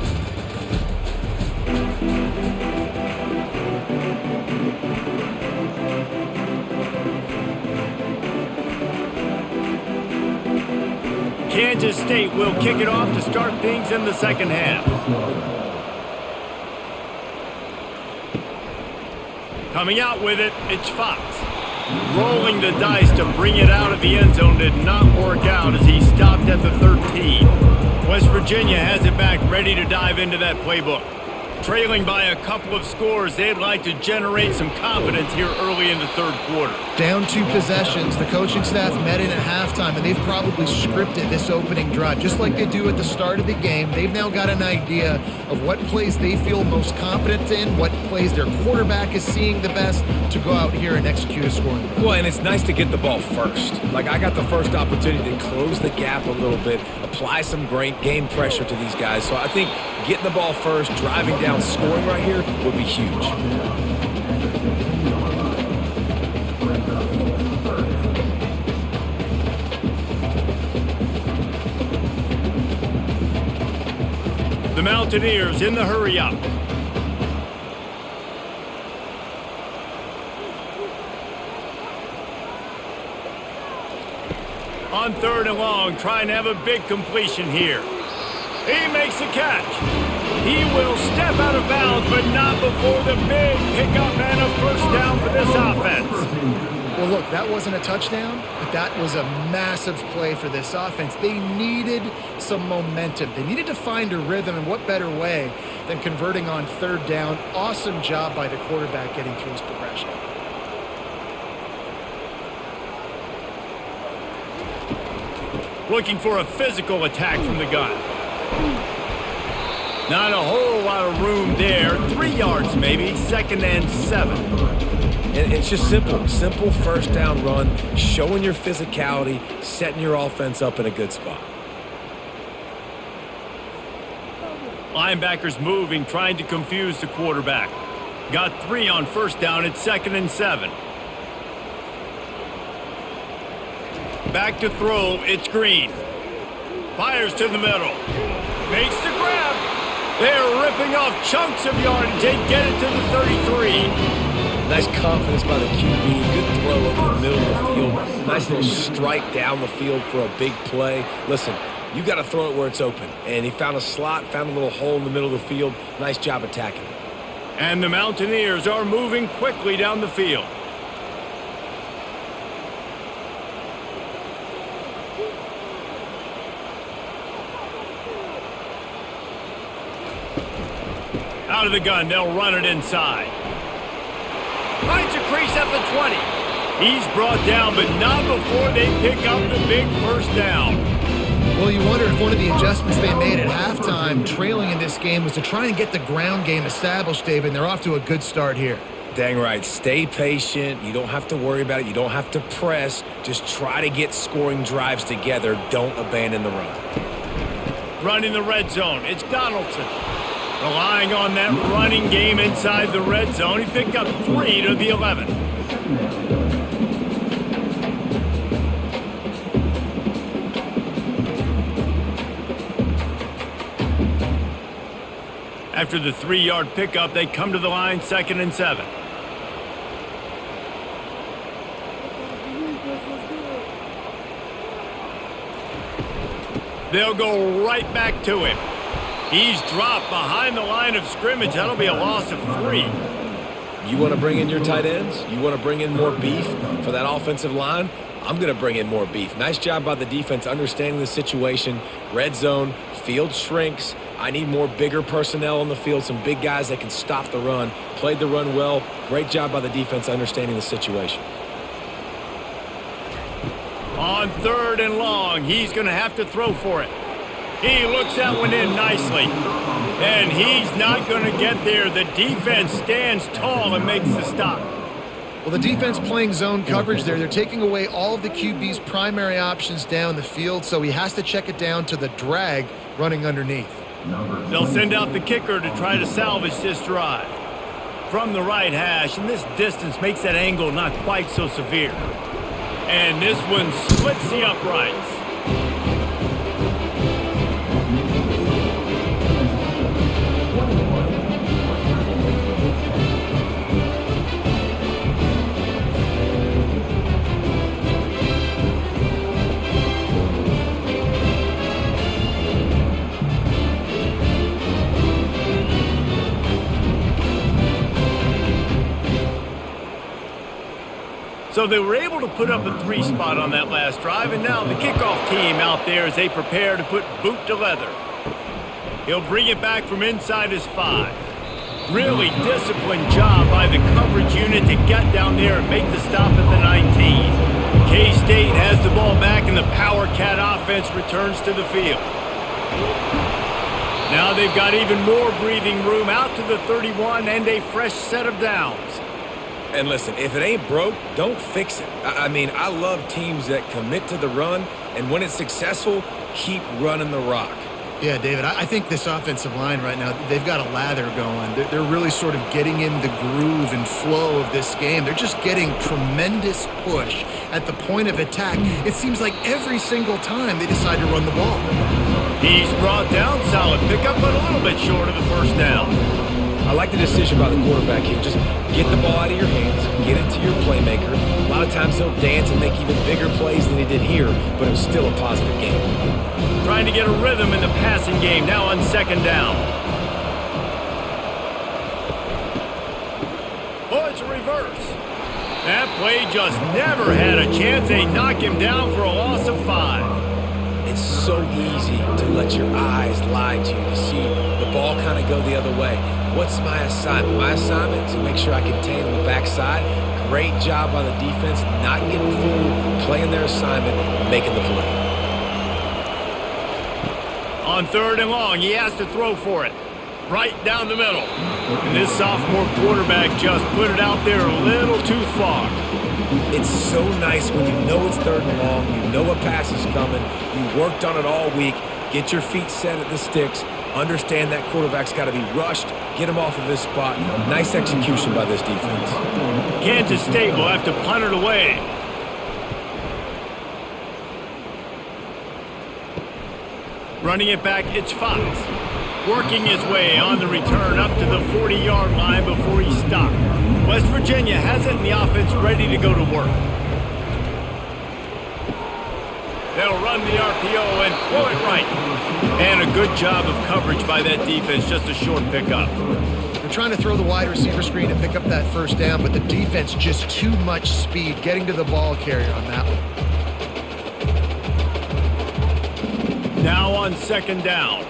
Speaker 1: Kansas State will kick it off to start things in the second half. Coming out with it, it's Fox. Rolling the dice to bring it out of the end zone did not work out as he stopped at the 13. West Virginia has it back, ready to dive into that playbook. Trailing by a couple of scores, they'd like to generate some confidence here early in the third quarter.
Speaker 2: Down 2 possessions, the coaching staff met in at halftime, and they've probably scripted this opening drive. Just like they do at the start of the game, they've now got an idea of what plays they feel most confident in, what plays their quarterback is seeing the best to go out here and execute a scoring drive.
Speaker 3: Well, and it's nice to get the ball first. Like, I got the first opportunity to close the gap a little bit, apply some great game pressure to these guys. So I think getting the ball first, driving down, scoring right here would be huge.
Speaker 1: The Mountaineers in the hurry-up. On third and long, trying to have a big completion here. He makes the catch. He will step out of bounds, but not before the big pickup and a first down for this offense.
Speaker 2: Well, look, that wasn't a touchdown, but that was a massive play for this offense. They needed some momentum. They needed to find a rhythm, and what better way than converting on third down. Awesome job by the quarterback getting through his progression.
Speaker 1: Looking for a physical attack from the gun. Not a whole lot of room there. 3 yards maybe, 2nd and 7.
Speaker 3: And it's just simple first down run, showing your physicality, setting your offense up in a good spot.
Speaker 1: Linebackers moving, trying to confuse the quarterback. Got 3 on first down, it's 2nd and 7. Back to throw, it's Green. Fires to the middle. Makes the grab. They're ripping off chunks of yardage. They get it to the 33.
Speaker 3: Nice confidence by the QB. Good throw over the middle of the field. Nice little strike down the field for a big play. Listen, you got to throw it where it's open. And he found a slot, found a little hole in the middle of the field. Nice job attacking it.
Speaker 1: And the Mountaineers are moving quickly down the field. Out of the gun, they'll run it inside. Finds a crease at the 20. He's brought down, but not before they pick up the big first down.
Speaker 2: Well, you wonder if one of the adjustments they made at halftime, trailing in this game, was to try and get the ground game established, David, and they're off to a good start here.
Speaker 3: Dang right. Stay patient. You don't have to worry about it. You don't have to press. Just try to get scoring drives together. Don't abandon the run.
Speaker 1: Running the red zone, it's Donaldson. Relying on that running game inside the red zone. He picked up 3 to the 11. After the 3-yard pickup, they come to the line, 2nd and 7. They'll go right back to him. He's dropped behind the line of scrimmage. That'll be a loss of 3.
Speaker 3: You want to bring in your tight ends? You want to bring in more beef for that offensive line? I'm going to bring in more beef. Nice job by the defense understanding the situation. Red zone, field shrinks. I need more bigger personnel on the field, some big guys that can stop the run. Played the run well. Great job by the defense understanding the situation.
Speaker 1: On 3rd and long, he's going to have to throw for it. He looks that one in nicely. And he's not going to get there. The defense stands tall and makes the stop.
Speaker 2: Well, the defense playing zone coverage there. They're taking away all of the QB's primary options down the field, so he has to check it down to the drag running underneath.
Speaker 1: They'll send out the kicker to try to salvage this drive. From the right hash, and this distance makes that angle not quite so severe. And this one splits the uprights. So they were able to put up a 3 spot on that last drive, and now the kickoff team out there as they prepare to put boot to leather. He'll bring it back from inside his 5. Really disciplined job by the coverage unit to get down there and make the stop at the 19. K-State has the ball back, and the Power Cat offense returns to the field. Now they've got even more breathing room out to the 31 and a fresh set of downs.
Speaker 3: And listen, if it ain't broke, don't fix it. I mean, I love teams that commit to the run, and when it's successful, keep running the rock.
Speaker 2: Yeah, David, I think this offensive line right now, they've got a lather going. They're really sort of getting in the groove and flow of this game. They're just getting tremendous push at the point of attack. It seems like every single time they decide to run the ball.
Speaker 1: He's brought down, solid pickup, but a little bit short of the first down.
Speaker 3: I like the decision by the quarterback here. Just get the ball out of your hands, get it to your playmaker. A lot of times he'll dance and make even bigger plays than he did here, but it was still a positive game.
Speaker 1: Trying to get a rhythm in the passing game, now on 2nd down. Oh, it's a reverse. That play just never had a chance. They knock him down for a loss of 5.
Speaker 3: It's so easy to let your eyes lie to you, to see the ball kind of go the other way. What's my assignment? My assignment is to make sure I contain on the backside. Great job by the defense, not getting fooled, playing their assignment, making the play.
Speaker 1: On 3rd and long, he has to throw for it. Right down the middle. And this sophomore quarterback just put it out there a little too far.
Speaker 3: It's so nice when you know it's 3rd and long, you know a pass is coming, you worked on it all week, get your feet set at the sticks, understand that quarterback's got to be rushed, get him off of this spot. Nice execution by this defense.
Speaker 1: Kansas State will have to punt it away. Running it back, it's Fox. Working his way on the return up to the 40-yard line before he stopped. West Virginia has it in the offense ready to go to work. They'll run the RPO and throw it right. And a good job of coverage by that defense, just a short pickup.
Speaker 2: They're trying to throw the wide receiver screen to pick up that first down, but the defense just too much speed getting to the ball carrier on that one.
Speaker 1: Now on 2nd down.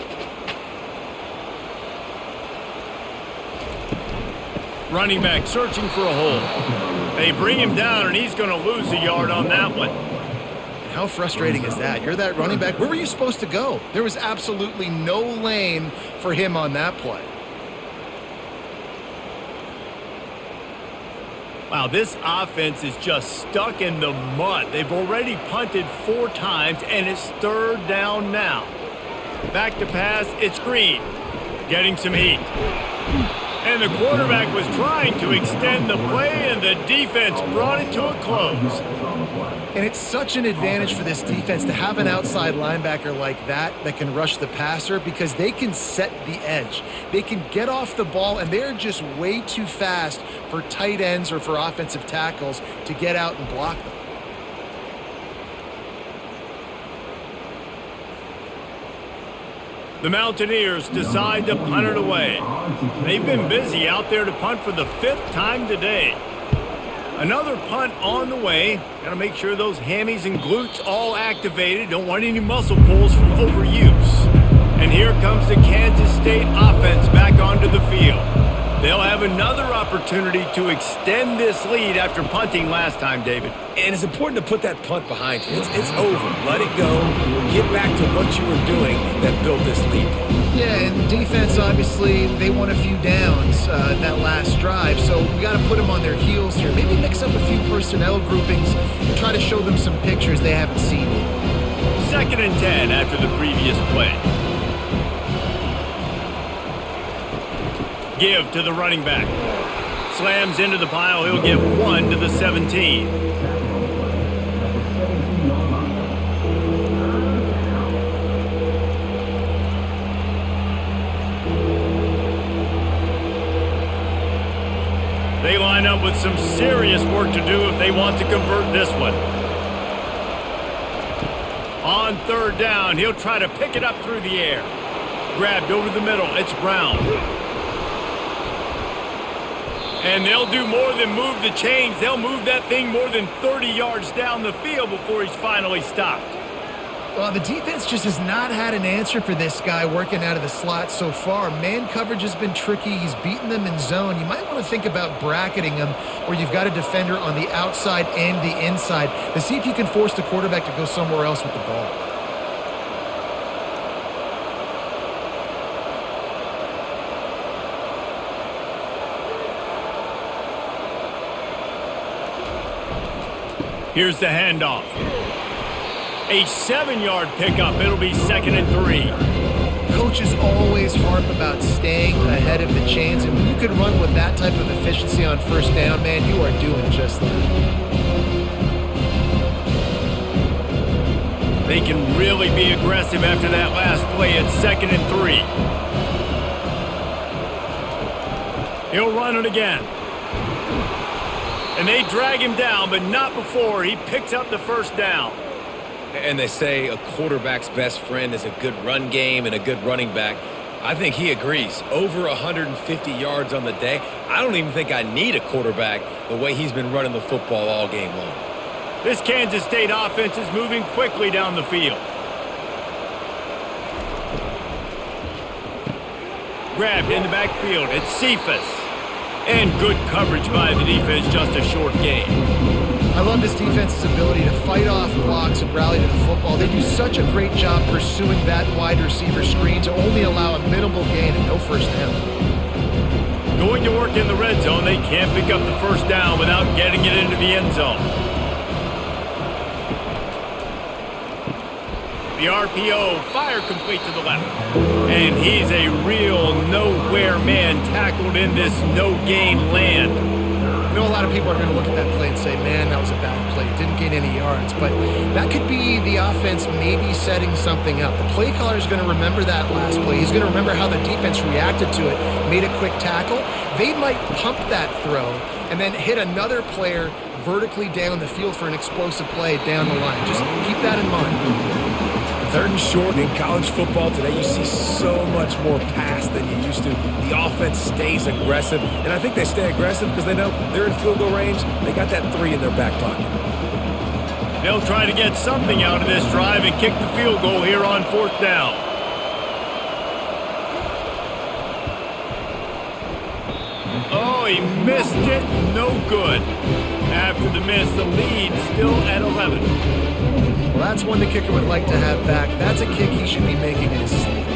Speaker 1: Running back searching for a hole. They bring him down, and he's going to lose a yard on that one.
Speaker 2: How frustrating is that? You're that running back. Where were you supposed to go? There was absolutely no lane for him on that play.
Speaker 1: Wow, this offense is just stuck in the mud. They've already punted 4 times, and it's 3rd down now. Back to pass, it's Green. Getting some heat. And the quarterback was trying to extend the play, and the defense brought it to a close.
Speaker 2: And it's such an advantage for this defense to have an outside linebacker like that can rush the passer, because they can set the edge. They can get off the ball, and they're just way too fast for tight ends or for offensive tackles to get out and block them.
Speaker 1: The Mountaineers decide to punt it away. They've been busy out there to punt for the 5th time today. Another punt on the way. Got to make sure those hammies and glutes all activated. Don't want any muscle pulls from overuse. And here comes the Kansas State offense back onto the field. They'll have another opportunity to extend this lead after punting last time, David.
Speaker 3: And it's important to put that punt behind you. It's over. Let it go. Get back to what you were doing that built this lead.
Speaker 2: Yeah, and defense, obviously, they won a few downs that last drive, so we got to put them on their heels here. Maybe mix up a few personnel groupings and try to show them some pictures they haven't seen yet.
Speaker 1: 2nd and 10 after the previous play. Give to the running back. Slams into the pile. He'll get 1 to the 17. They line up with some serious work to do if they want to convert this one. On 3rd down, he'll try to pick it up through the air. Grabbed over the middle. It's Brown. And they'll do more than move the chains. They'll move that thing more than 30 yards down the field before he's finally stopped.
Speaker 2: Well, the defense just has not had an answer for this guy working out of the slot so far. Man coverage has been tricky. He's beaten them in zone. You might want to think about bracketing him where you've got a defender on the outside and the inside to see if you can force the quarterback to go somewhere else with the ball.
Speaker 1: Here's the handoff. A 7-yard pickup. It'll be 2nd and 3.
Speaker 2: Coaches always harp about staying ahead of the chains, and when you can run with that type of efficiency on 1st down, man, you are doing just that.
Speaker 1: They can really be aggressive after that last play at 2nd and 3. He'll run it again. And they drag him down, but not before he picks up the 1st down.
Speaker 3: And they say a quarterback's best friend is a good run game and a good running back. I think he agrees. Over 150 yards on the day. I don't even think I need a quarterback the way he's been running the football all game long.
Speaker 1: This Kansas State offense is moving quickly down the field. Grabbed in the backfield. It's Cephas. And good coverage by the defense, just a short gain.
Speaker 2: I love this defense's ability to fight off blocks and rally to the football. They do such a great job pursuing that wide receiver screen to only allow a minimal gain and no 1st down.
Speaker 1: Going to work in the red zone, they can't pick up the 1st down without getting it into the end zone. The RPO, fire complete to the left. And he's a real nowhere man tackled in this no-gain land.
Speaker 2: I know a lot of people are going to look at that play and say, man, that was a bad play. Didn't gain any yards. But that could be the offense maybe setting something up. The play caller is going to remember that last play. He's going to remember how the defense reacted to it, made a quick tackle. They might pump that throw and then hit another player vertically down the field for an explosive play down the line. Just keep that in mind.
Speaker 3: 3rd and short in college football today, you see so much more pass than you used to. The offense stays aggressive, and I think they stay aggressive because they know they're in field goal range. They got that 3 in their back pocket.
Speaker 1: They'll try to get something out of this drive and kick the field goal here on 4th down. Oh, he missed it. No good. After the miss, the lead still at 11.
Speaker 2: Well, that's one the kicker would like to have back. That's a kick he should be making in his sleep.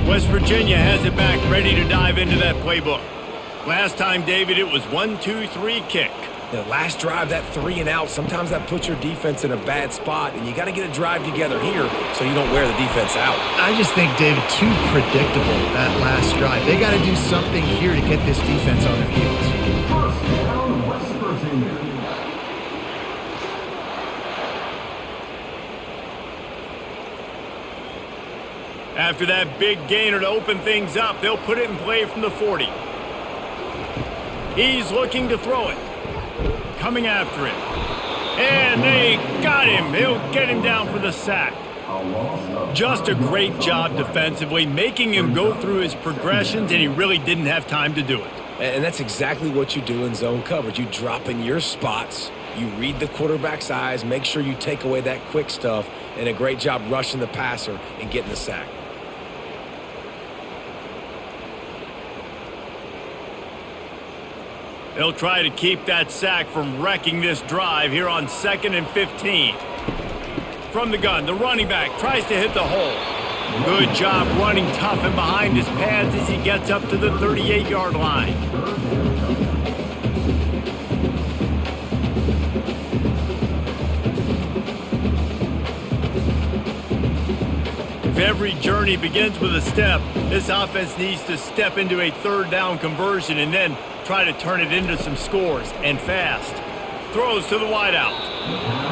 Speaker 1: West Virginia has it back, ready to dive into that playbook. Last time, David, it was 1-2-3 kick.
Speaker 3: The last drive, that 3 and out, sometimes that puts your defense in a bad spot, and you got to get a drive together here so you don't wear the defense out.
Speaker 2: I just think, David, too predictable, that last drive. They got to do something here to get this defense on their heels.
Speaker 5: First down, West Virginia.
Speaker 1: After that big gainer to open things up, they'll put it in play from the 40. He's looking to throw it. Coming after him. And they got him. He'll get him down for the sack. Just a great job defensively, making him go through his progressions, and he really didn't have time to do it.
Speaker 3: And that's exactly what you do in zone coverage. You drop in your spots, you read the quarterback's eyes, make sure you take away that quick stuff, and a great job rushing the passer and getting the sack.
Speaker 1: They'll try to keep that sack from wrecking this drive here on 2nd and 15. From the gun, the running back tries to hit the hole. Good job running tough and behind his pads as he gets up to the 38-yard line. If every journey begins with a step, this offense needs to step into a 3rd down conversion and then try to turn it into some scores, and fast. Throws to the wideout.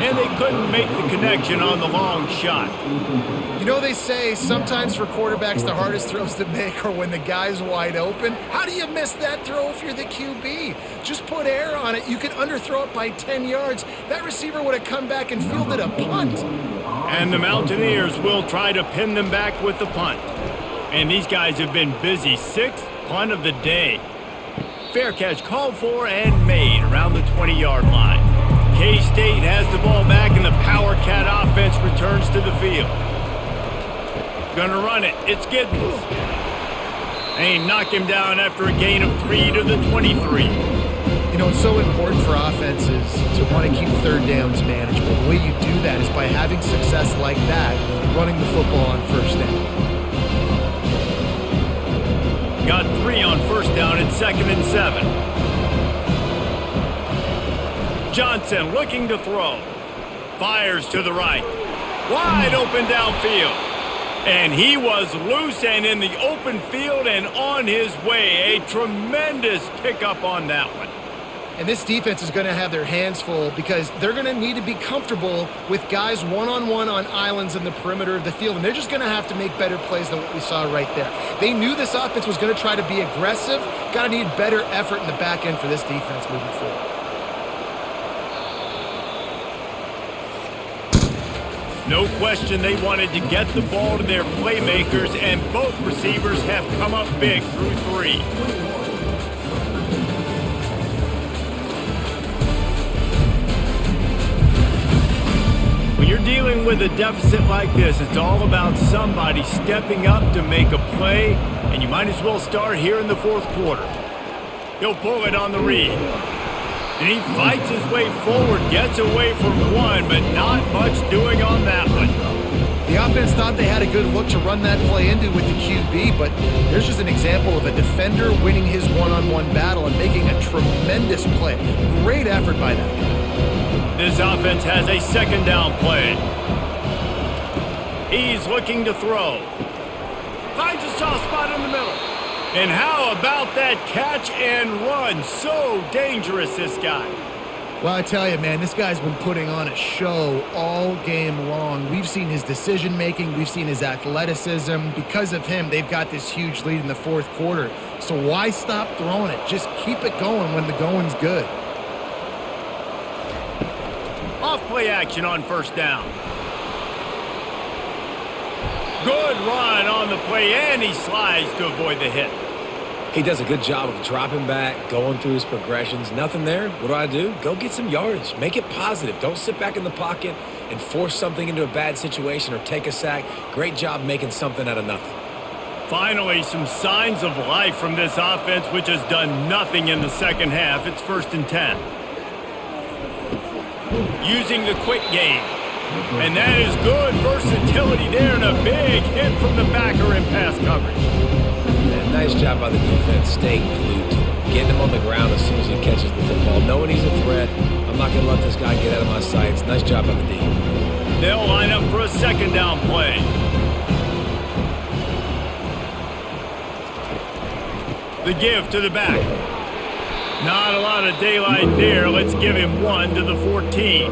Speaker 1: And they couldn't make the connection on the long shot.
Speaker 2: You know, they say sometimes for quarterbacks the hardest throws to make are when the guy's wide open. How do you miss that throw if you're the QB? Just put air on it. You can underthrow it by 10 yards. That receiver would have come back and fielded a punt.
Speaker 1: And the Mountaineers will try to pin them back with the punt. And these guys have been busy. 6th punt of the day. Fair catch called for and made around the 20-yard line. K-State has the ball back and the Power Cat offense returns to the field. Gonna run it. It's Giddens. They knock him down after a gain of 3 to the 23.
Speaker 2: You know, it's so important for offenses to want to keep 3rd downs manageable. The way you do that is by having success like that, running the football on 1st down.
Speaker 1: Got 3 on 1st down and 2nd and 7. Johnson looking to throw. Fires to the right. Wide open downfield. And he was loose and in the open field and on his way. A tremendous pickup on that one.
Speaker 2: And this defense is going to have their hands full because they're going to need to be comfortable with guys one-on-one on islands in the perimeter of the field. And they're just going to have to make better plays than what we saw right there. They knew this offense was going to try to be aggressive. Got to need better effort in the back end for this defense moving forward.
Speaker 1: No question they wanted to get the ball to their playmakers, and both receivers have come up big through 3. When you're dealing with a deficit like this, it's all about somebody stepping up to make a play, and you might as well start here in the 4th quarter. He'll pull it on the read. And he fights his way forward, gets away from one, but not much doing on that one.
Speaker 2: The offense thought they had a good look to run that play into with the QB, but there's just an example of a defender winning his one-on-one battle and making a tremendous play. Great effort by that guy.
Speaker 1: This offense has a 2nd down play. He's looking to throw. Finds a soft spot in the middle. And how about that catch and run? So dangerous, this guy.
Speaker 2: Well, I tell you, man, this guy's been putting on a show all game long. We've seen his decision-making. We've seen his athleticism. Because of him, they've got this huge lead in the 4th quarter. So why stop throwing it? Just keep it going when the going's good.
Speaker 1: Off-play action on 1st down. Good run on the play, and he slides to avoid the hit.
Speaker 3: He does a good job of dropping back, going through his progressions. Nothing there. What do? Go get some yardage. Make it positive. Don't sit back in the pocket and force something into a bad situation or take a sack. Great job making something out of nothing.
Speaker 1: Finally, some signs of life from this offense, which has done nothing in the second half. It's 1st and 10. Using the quick game. And that is good versatility there and a big hit from the backer in pass coverage.
Speaker 3: Yeah, nice job by the defense staying glued to him. Getting him on the ground as soon as he catches the football. Knowing he's a threat, I'm not going to let this guy get out of my sights. Nice job by the D.
Speaker 1: They'll line up for a 2nd down play. The give to the back. Not a lot of daylight there. Let's give him 1 to the 14.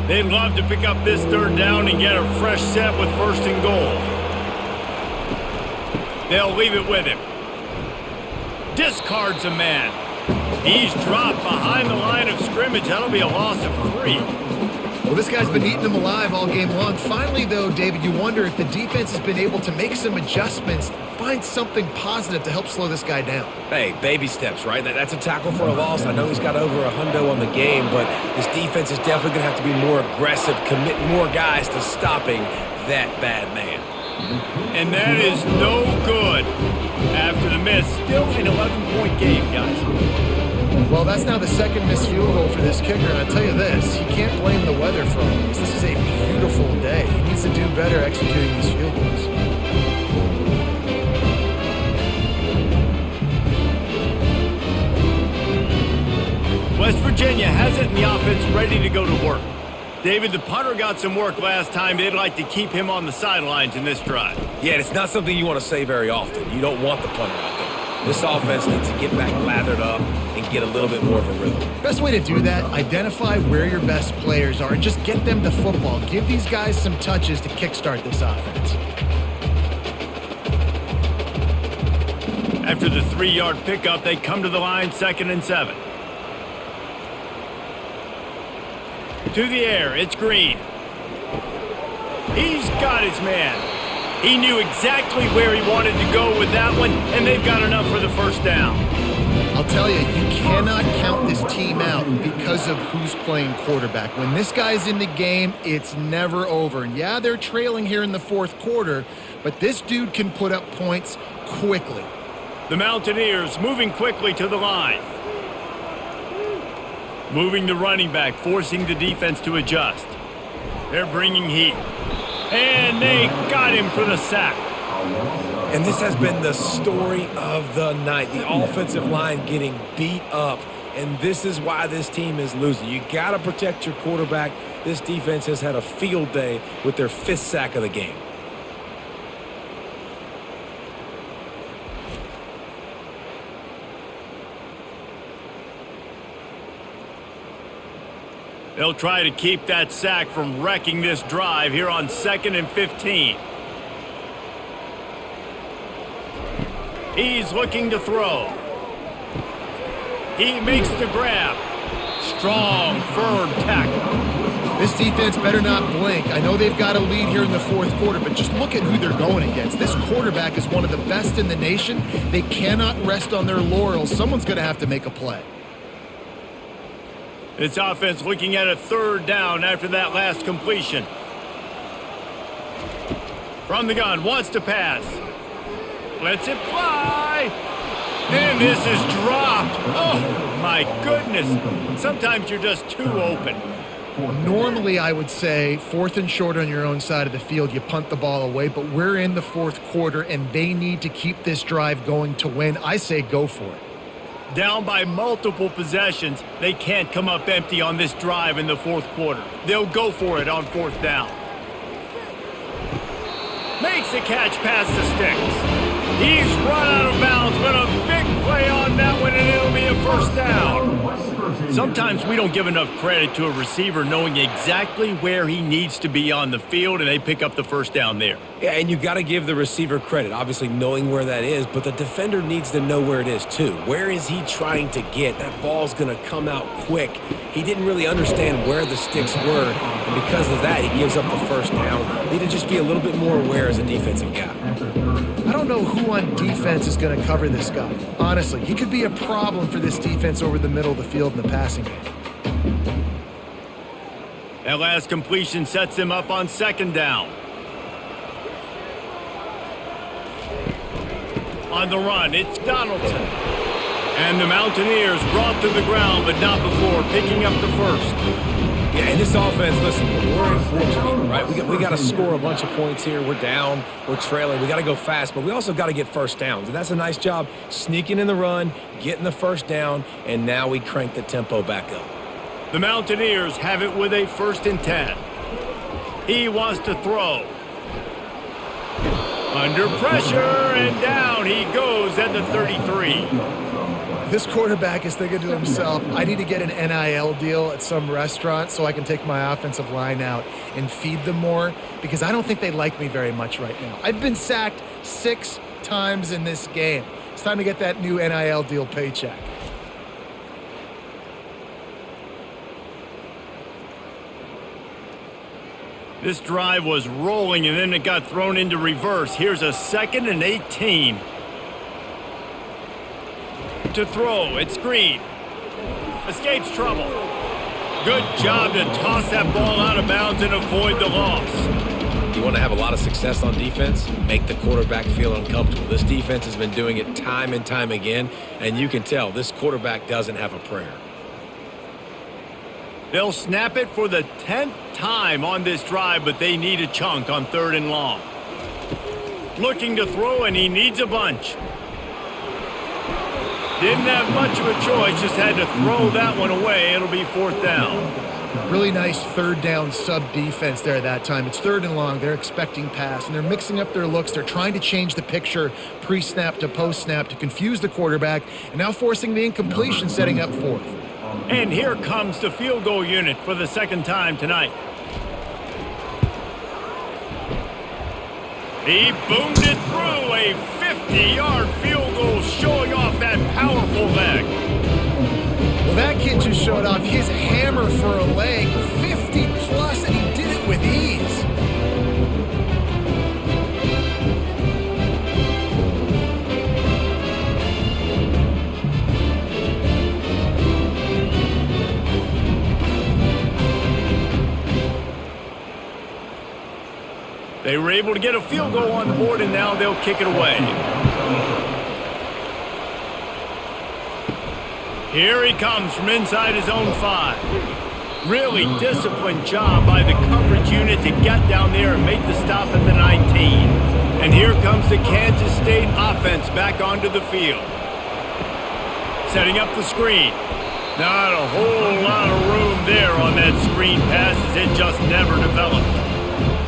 Speaker 1: They'd love to pick up this 3rd down and get a fresh set with 1st and goal. They'll leave it with him. Discards a man. He's dropped behind the line of scrimmage. That'll be a loss of 3.
Speaker 2: Well, this guy's been eating them alive all game long. Finally, though, David, you wonder if the defense has been able to make some adjustments, find something positive to help slow this guy down.
Speaker 3: Hey, baby steps, right? That's a tackle for a loss. I know he's got over a hundo on the game, but this defense is definitely going to have to be more aggressive, commit more guys to stopping that bad man.
Speaker 1: And that is no good after the miss. Still an 11-point game, guys.
Speaker 2: Well, that's now the 2nd missed field goal for this kicker, and I'll tell you this, you can't blame the weather for all this. This is a beautiful day. He needs to do better executing these field goals.
Speaker 1: West Virginia has it in the offense ready to go to work. David, the punter got some work last time. They'd like to keep him on the sidelines in this drive.
Speaker 3: Yeah, it's not something you want to say very often. You don't want the punter out there. This offense needs to get back lathered up and get a little bit more of a rhythm.
Speaker 2: Best way to do that, identify where your best players are and just get them to football. Give these guys some touches to kickstart this offense.
Speaker 1: After the 3-yard pickup, they come to the line, 2nd and 7. To the air, it's Green. He's got his man. He knew exactly where he wanted to go with that one, and they've got enough for the 1st down.
Speaker 2: I'll tell you, you cannot count this team out because of who's playing quarterback. When this guy's in the game, it's never over. And yeah, they're trailing here in the 4th quarter, but this dude can put up points quickly.
Speaker 1: The Mountaineers moving quickly to the line. Moving the running back, forcing the defense to adjust. They're bringing heat. And they got him for the sack.
Speaker 3: And this has been the story of the night. The offensive line getting beat up. And this is why this team is losing. You got to protect your quarterback. This defense has had a field day with their 5th sack of the game.
Speaker 1: They'll try to keep that sack from wrecking this drive here on 2nd and 15. He's looking to throw. He makes the grab. Strong, firm tackle.
Speaker 2: This defense better not blink. I know they've got a lead here in the 4th quarter, but just look at who they're going against. This quarterback is one of the best in the nation. They cannot rest on their laurels. Someone's going to have to make a play.
Speaker 1: This offense looking at a 3rd down after that last completion. From the gun, wants to pass. Lets it fly. And this is dropped. Oh, my goodness. Sometimes you're just too open.
Speaker 2: Normally, I would say 4th and short on your own side of the field, you punt the ball away, but we're in the 4th quarter, and they need to keep this drive going to win. I say go for it.
Speaker 1: Down by multiple possessions, they can't come up empty on this drive in the 4th quarter. They'll go for it on 4th down. Makes the catch past the sticks. He's run out of bounds, but a big play on that one, and it'll be a 1st down. Sometimes we don't give enough credit to a receiver knowing exactly where he needs to be on the field, and they pick up the first down there.
Speaker 3: Yeah, and you got to give the receiver credit, obviously knowing where that is, but the defender needs to know where it is too. Where is he trying to get? That ball's going to come out quick. He didn't really understand where the sticks were, and because of that, he gives up the first down. Need to just be a little bit more aware as a defensive guy.
Speaker 2: I don't know who on defense is going to cover this guy. Honestly, he could be a problem for this defense over the middle of the field in the passing game.
Speaker 1: That last completion sets him up on second down. On the run, it's Donaldson. And the Mountaineers brought to the ground, but not before picking up the first.
Speaker 3: Yeah, in this offense, listen, we're in full speed, right? We got to score a bunch of points here. We're down. We're trailing. We got to go fast, but we also got to get first downs. And that's a nice job sneaking in the run, getting the first down, and now we crank the tempo back up.
Speaker 1: The Mountaineers have it with a 1st and 10. He wants to throw. Under pressure, and down he goes at the 33.
Speaker 2: This quarterback is thinking to himself, I need to get an NIL deal at some restaurant so I can take my offensive line out and feed them more, because I don't think they like me very much right now. I've been sacked 6 times in this game. It's time to get that new NIL deal paycheck.
Speaker 1: This drive was rolling, and then it got thrown into reverse. Here's a 2nd and 18. To throw, it's Green. Escapes trouble. Good job to toss that ball out of bounds and avoid the loss.
Speaker 3: You want to have a lot of success on defense? Make the quarterback feel uncomfortable. This defense has been doing it time and time again, and you can tell this quarterback doesn't have a prayer.
Speaker 1: They'll snap it for the 10th time on this drive, but they need a chunk on 3rd and long. Looking to throw, and he needs a bunch. Didn't have much of a choice, just had to throw that one away. It'll be 4th down.
Speaker 2: Really nice 3rd down sub-defense there that time. It's 3rd and long. They're expecting pass, and they're mixing up their looks. They're trying to change the picture pre-snap to post-snap to confuse the quarterback, and now forcing the incompletion, setting up 4th.
Speaker 1: And here comes the field goal unit for the 2nd time tonight. He boomed it through, a 50-yard field goal, showing off that powerful leg.
Speaker 2: Well, that kid just showed off his hammer for a leg, 50-plus, and he did it with ease.
Speaker 1: They were able to get a field goal on the board, and now they'll kick it away. Here he comes from inside his own 5. Really disciplined job by the coverage unit to get down there and make the stop at the 19. And here comes the Kansas State offense back onto the field. Setting up the screen. Not a whole lot of room there on that screen pass, as it just never developed.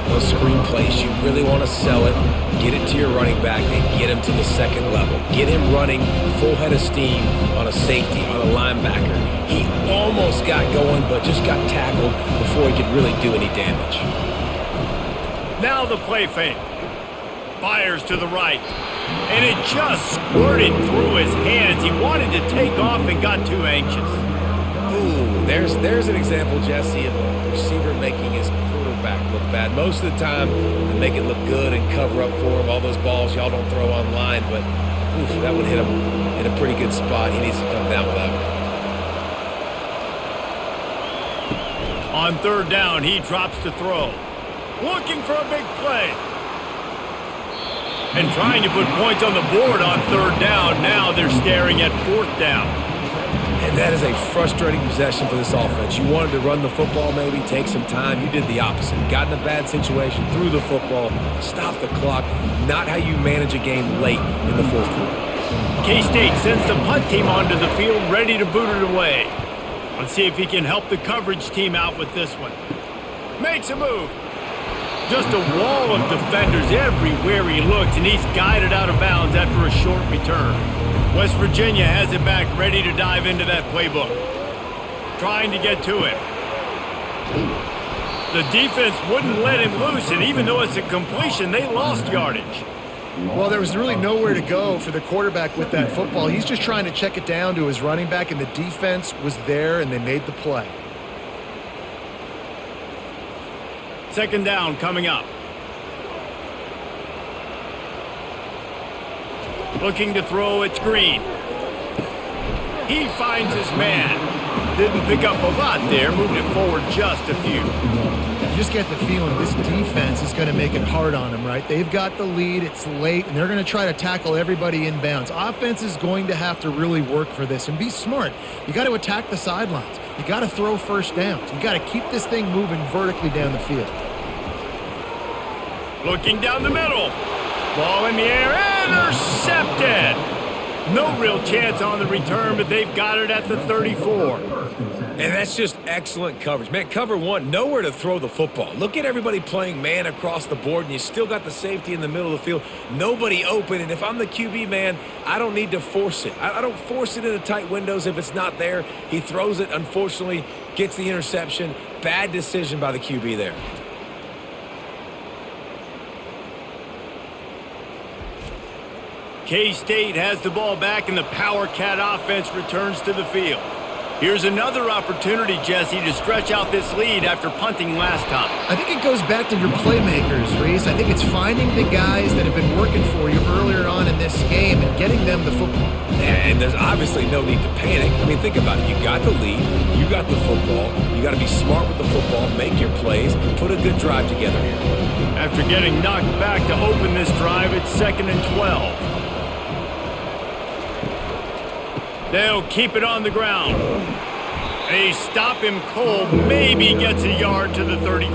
Speaker 3: Those screen plays, you really want to sell it, get it to your running back, and get him to the 2nd level. Get him running full head of steam on a safety, on a linebacker. He almost got going, but just got tackled before he could really do any damage.
Speaker 1: Now the play fake. Fires to the right. And it just squirted through his hands. He wanted to take off and got too anxious.
Speaker 3: Ooh, there's an example, Jesse, of a receiver making his quarterback look bad. Most of the time, they make it look good and cover up for him. All those balls y'all don't throw online, but oof, that would hit him in a pretty good spot. He needs to come down with that one.
Speaker 1: On 3rd down, he drops to throw. Looking for a big play. And trying to put points on the board on 3rd down. Now they're staring at 4th down.
Speaker 3: And that is a frustrating possession for this offense. You wanted to run the football, maybe take some time. You did the opposite. Got in a bad situation, threw the football, stopped the clock. Not how you manage a game late in the 4th quarter.
Speaker 1: K-State sends the punt team onto the field, ready to boot it away. Let's see if he can help the coverage team out with this one. Makes a move. Just a wall of defenders everywhere he looks, and he's guided out of bounds after a short return. West Virginia has it back, ready to dive into that playbook. trying to get to him. The defense wouldn't let him loose, and even though it's a completion, they lost yardage.
Speaker 2: Well, there was really nowhere to go for the quarterback with that football. He's just trying to check it down to his running back, and the defense was there, and they made the play.
Speaker 1: Second down coming up. Looking to throw, it's Green. He finds his man. Didn't pick up a lot there, moved it forward just a few.
Speaker 2: You just get the feeling this defense is going to make it hard on them, right? They've got the lead, it's late, and they're going to try to tackle everybody inbounds. Offense is going to have to really work for this and be smart. You got to attack the sidelines. You got to throw first downs. You got to keep this thing moving vertically down the field.
Speaker 1: Looking down the middle. Ball in the air, intercepted. No real chance on the return, but they've got it at the 34.
Speaker 3: And that's just excellent coverage. Man, cover one, nowhere to throw the football. Look at everybody playing man across the board, and you still got the safety in the middle of the field. Nobody open, and if I'm the QB, man, I don't need to force it. I don't force it into tight windows if it's not there. He throws it, unfortunately, gets the interception. Bad decision by the QB there.
Speaker 1: K-State has the ball back, and the Power Cat offense returns to the field. Here's another opportunity, Jesse, to stretch out this lead after punting last time.
Speaker 2: I think it goes back to your playmakers, Reese. I think it's finding the guys that have been working for you earlier on in this game and getting them the football.
Speaker 3: And there's obviously no need to panic. I mean, think about it. You got the lead. You got the football. You got to be smart with the football, make your plays, put a good drive together here.
Speaker 1: After getting knocked back to open this drive, it's 2nd and 12. They'll keep it on the ground. They stop him cold, maybe gets a yard to the 34.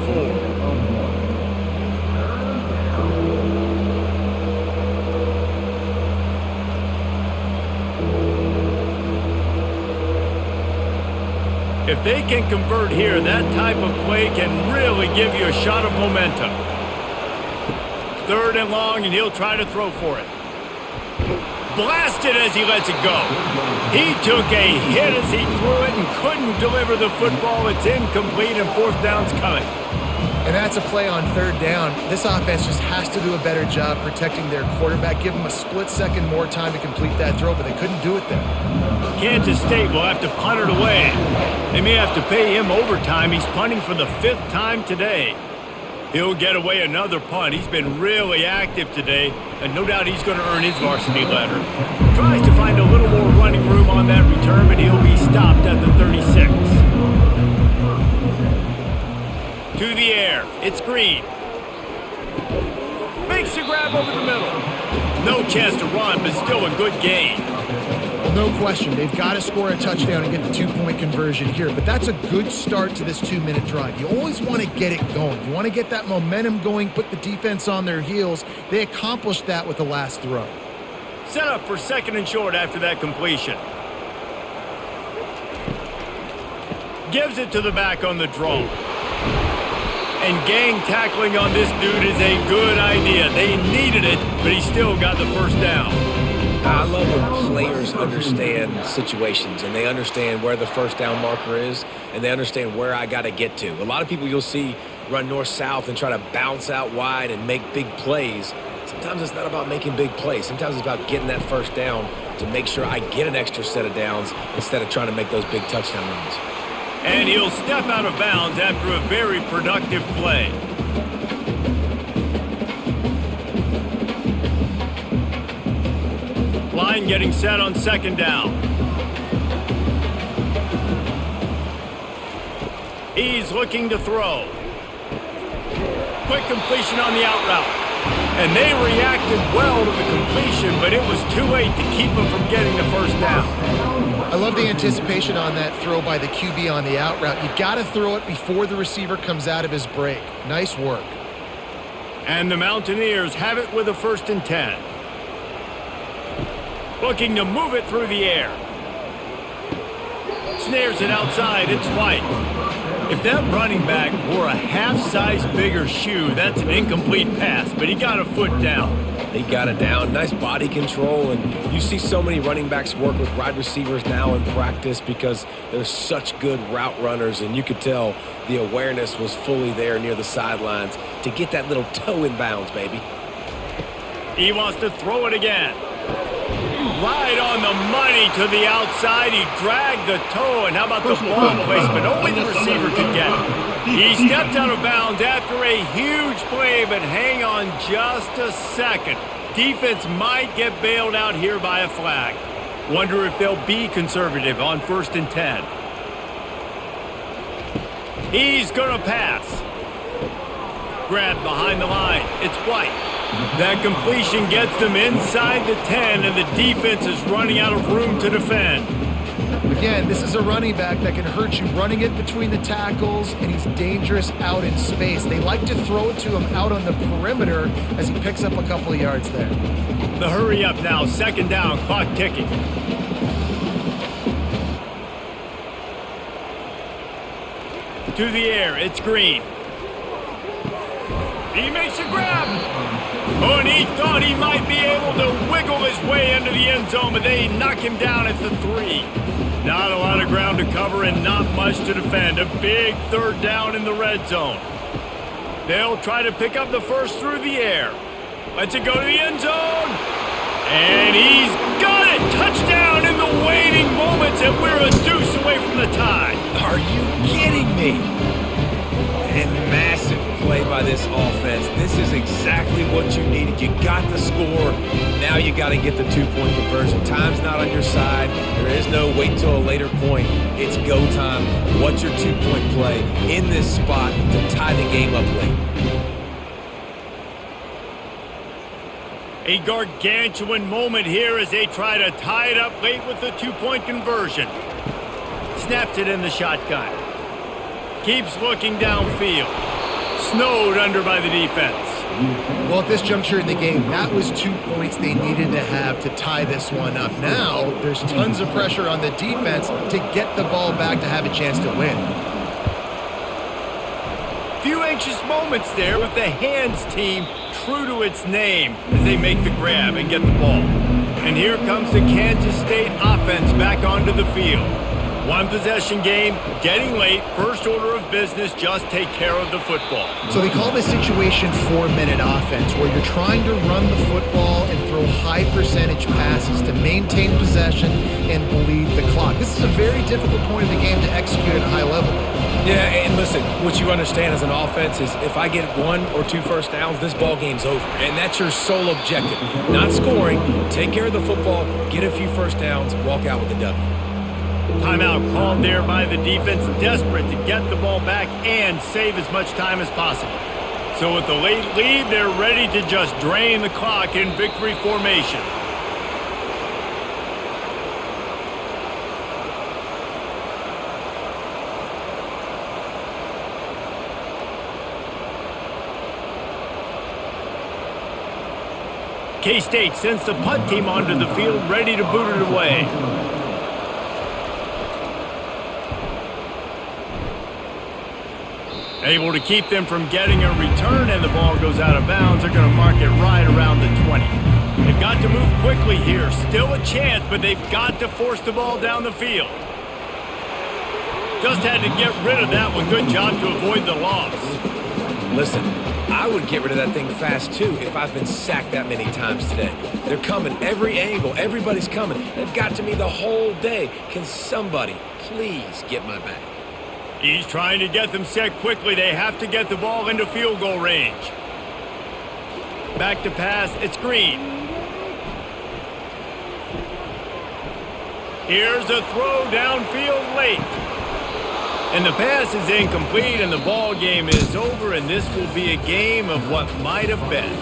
Speaker 1: If they can convert here, that type of play can really give you a shot of momentum. 3rd and long, and he'll try to throw for it. Blasted as he lets it go. He took a hit as he threw it and couldn't deliver the football. It's incomplete, and 4th down's coming.
Speaker 2: And that's a play on 3rd down. This offense just has to do a better job protecting their quarterback. Give them a split second more time to complete that throw, but they couldn't do it there.
Speaker 1: Kansas State will have to punt it away. They may have to pay him overtime. He's punting for the 5th time today. He'll get away another punt. He's been really active today, and no doubt he's going to earn his varsity letter. Tries to find a little more running room on that return, but he'll be stopped at the 36. To the air, it's Green. Makes a grab over the middle. No chance to run, but still a good gain.
Speaker 2: Well, no question. They've got to score a touchdown and get the 2-point conversion here. But that's a good start to this 2-minute drive. You always want to get it going. You want to get that momentum going, put the defense on their heels. They accomplished that with the last throw.
Speaker 1: Set up for 2nd and short after that completion. Gives it to the back on the draw. And gang tackling on this dude is a good idea. They needed it, but he still got the 1st down.
Speaker 3: I love when players understand situations and they understand where the 1st down marker is and they understand where I got to get to. A lot of people you'll see run north-south and try to bounce out wide and make big plays. Sometimes it's not about making big plays. Sometimes it's about getting that 1st down to make sure I get an extra set of downs instead of trying to make those big touchdown runs.
Speaker 1: And he'll step out of bounds after a very productive play. Line getting set on 2nd down. He's looking to throw. Quick completion on the out route. And they reacted well to the completion, but it was too late to keep him from getting the 1st down.
Speaker 2: I love the anticipation on that throw by the QB on the out route. You got to throw it before the receiver comes out of his break. Nice work.
Speaker 1: And the Mountaineers have it with a 1st and 10. Looking to move it through the air. Snares it outside. It's White. If that running back wore a half-size bigger shoe, that's an incomplete pass, but he got a foot down.
Speaker 3: He got it down. Nice body control. And you see so many running backs work with wide receivers now in practice because they're such good route runners. And you could tell the awareness was fully there near the sidelines to get that little toe in bounds, baby.
Speaker 1: He wants to throw it again. Right on the money to the outside. He dragged the toe. And how about the ball placement? Only the receiver could get it. He stepped out of bounds after a huge play, but hang on just a second. Defense might get bailed out here by a flag. Wonder if they'll be conservative on 1st and 10. He's going to pass. Grabbed behind the line. It's White. That completion gets them inside the 10, and the defense is running out of room to defend.
Speaker 2: Again, this is a running back that can hurt you running it between the tackles, and he's dangerous out in space. They like to throw it to him out on the perimeter as he picks up a couple of yards there.
Speaker 1: The hurry up now, 2nd down, clock ticking. To the air, it's Green. He makes a grab. Oh, and he thought he might be able to wiggle his way into the end zone, but they knock him down at the 3. Not a lot of ground to cover and not much to defend. A big 3rd down in the red zone. They'll try to pick up the first through the air. Lets it go to the end zone. And he's got it. Touchdown in the waning moments, and we're a deuce away from the tie.
Speaker 3: Are you kidding me? And massive play by this offense. This is exactly what you needed. You got the score. Now you got to get the 2-point conversion. Time's not on your side. There is no wait till a later point. It's go time. What's your 2-point play in this spot to tie the game up late?
Speaker 1: A gargantuan moment here as they try to tie it up late with the 2-point conversion. Snaps it in the shotgun. Keeps looking downfield. Snowed under by the defense.
Speaker 2: Well, at this juncture in the game, that was 2 points they needed to have to tie this one up. Now, there's tons of pressure on the defense to get the ball back to have a chance to win.
Speaker 1: Few anxious moments there with the hands team true to its name as they make the grab and get the ball. And here comes the Kansas State offense back onto the field. One possession game, getting late, first order of business, just take care of the football.
Speaker 2: So they call this situation 4-minute offense, where you're trying to run the football and throw high percentage passes to maintain possession and bleed the clock. This is a very difficult point in the game to execute at a high level.
Speaker 3: Yeah, and listen, what you understand as an offense is if I get 1 or 2 first downs, this ball game's over. And that's your sole objective. Not scoring, take care of the football, get a few first downs, walk out with the W.
Speaker 1: Timeout called there by the defense, desperate to get the ball back and save as much time as possible. So with the late lead, they're ready to just drain the clock in victory formation. K-State sends the punt team onto the field, ready to boot it away. Able to keep them from getting a return, and the ball goes out of bounds. They're going to mark it right around the 20. They've got to move quickly here. Still a chance, but they've got to force the ball down the field. Just had to get rid of that one. Good job to avoid the loss.
Speaker 3: Listen, I would get rid of that thing fast, too, if I've been sacked that many times today. They're coming every angle. Everybody's coming. They've got to me the whole day. Can somebody please get my back?
Speaker 1: He's trying to get them set quickly. They have to get the ball into field goal range. Back to pass. It's Green. Here's a throw downfield late. And the pass is incomplete, and the ball game is over, and this will be a game of what might have been.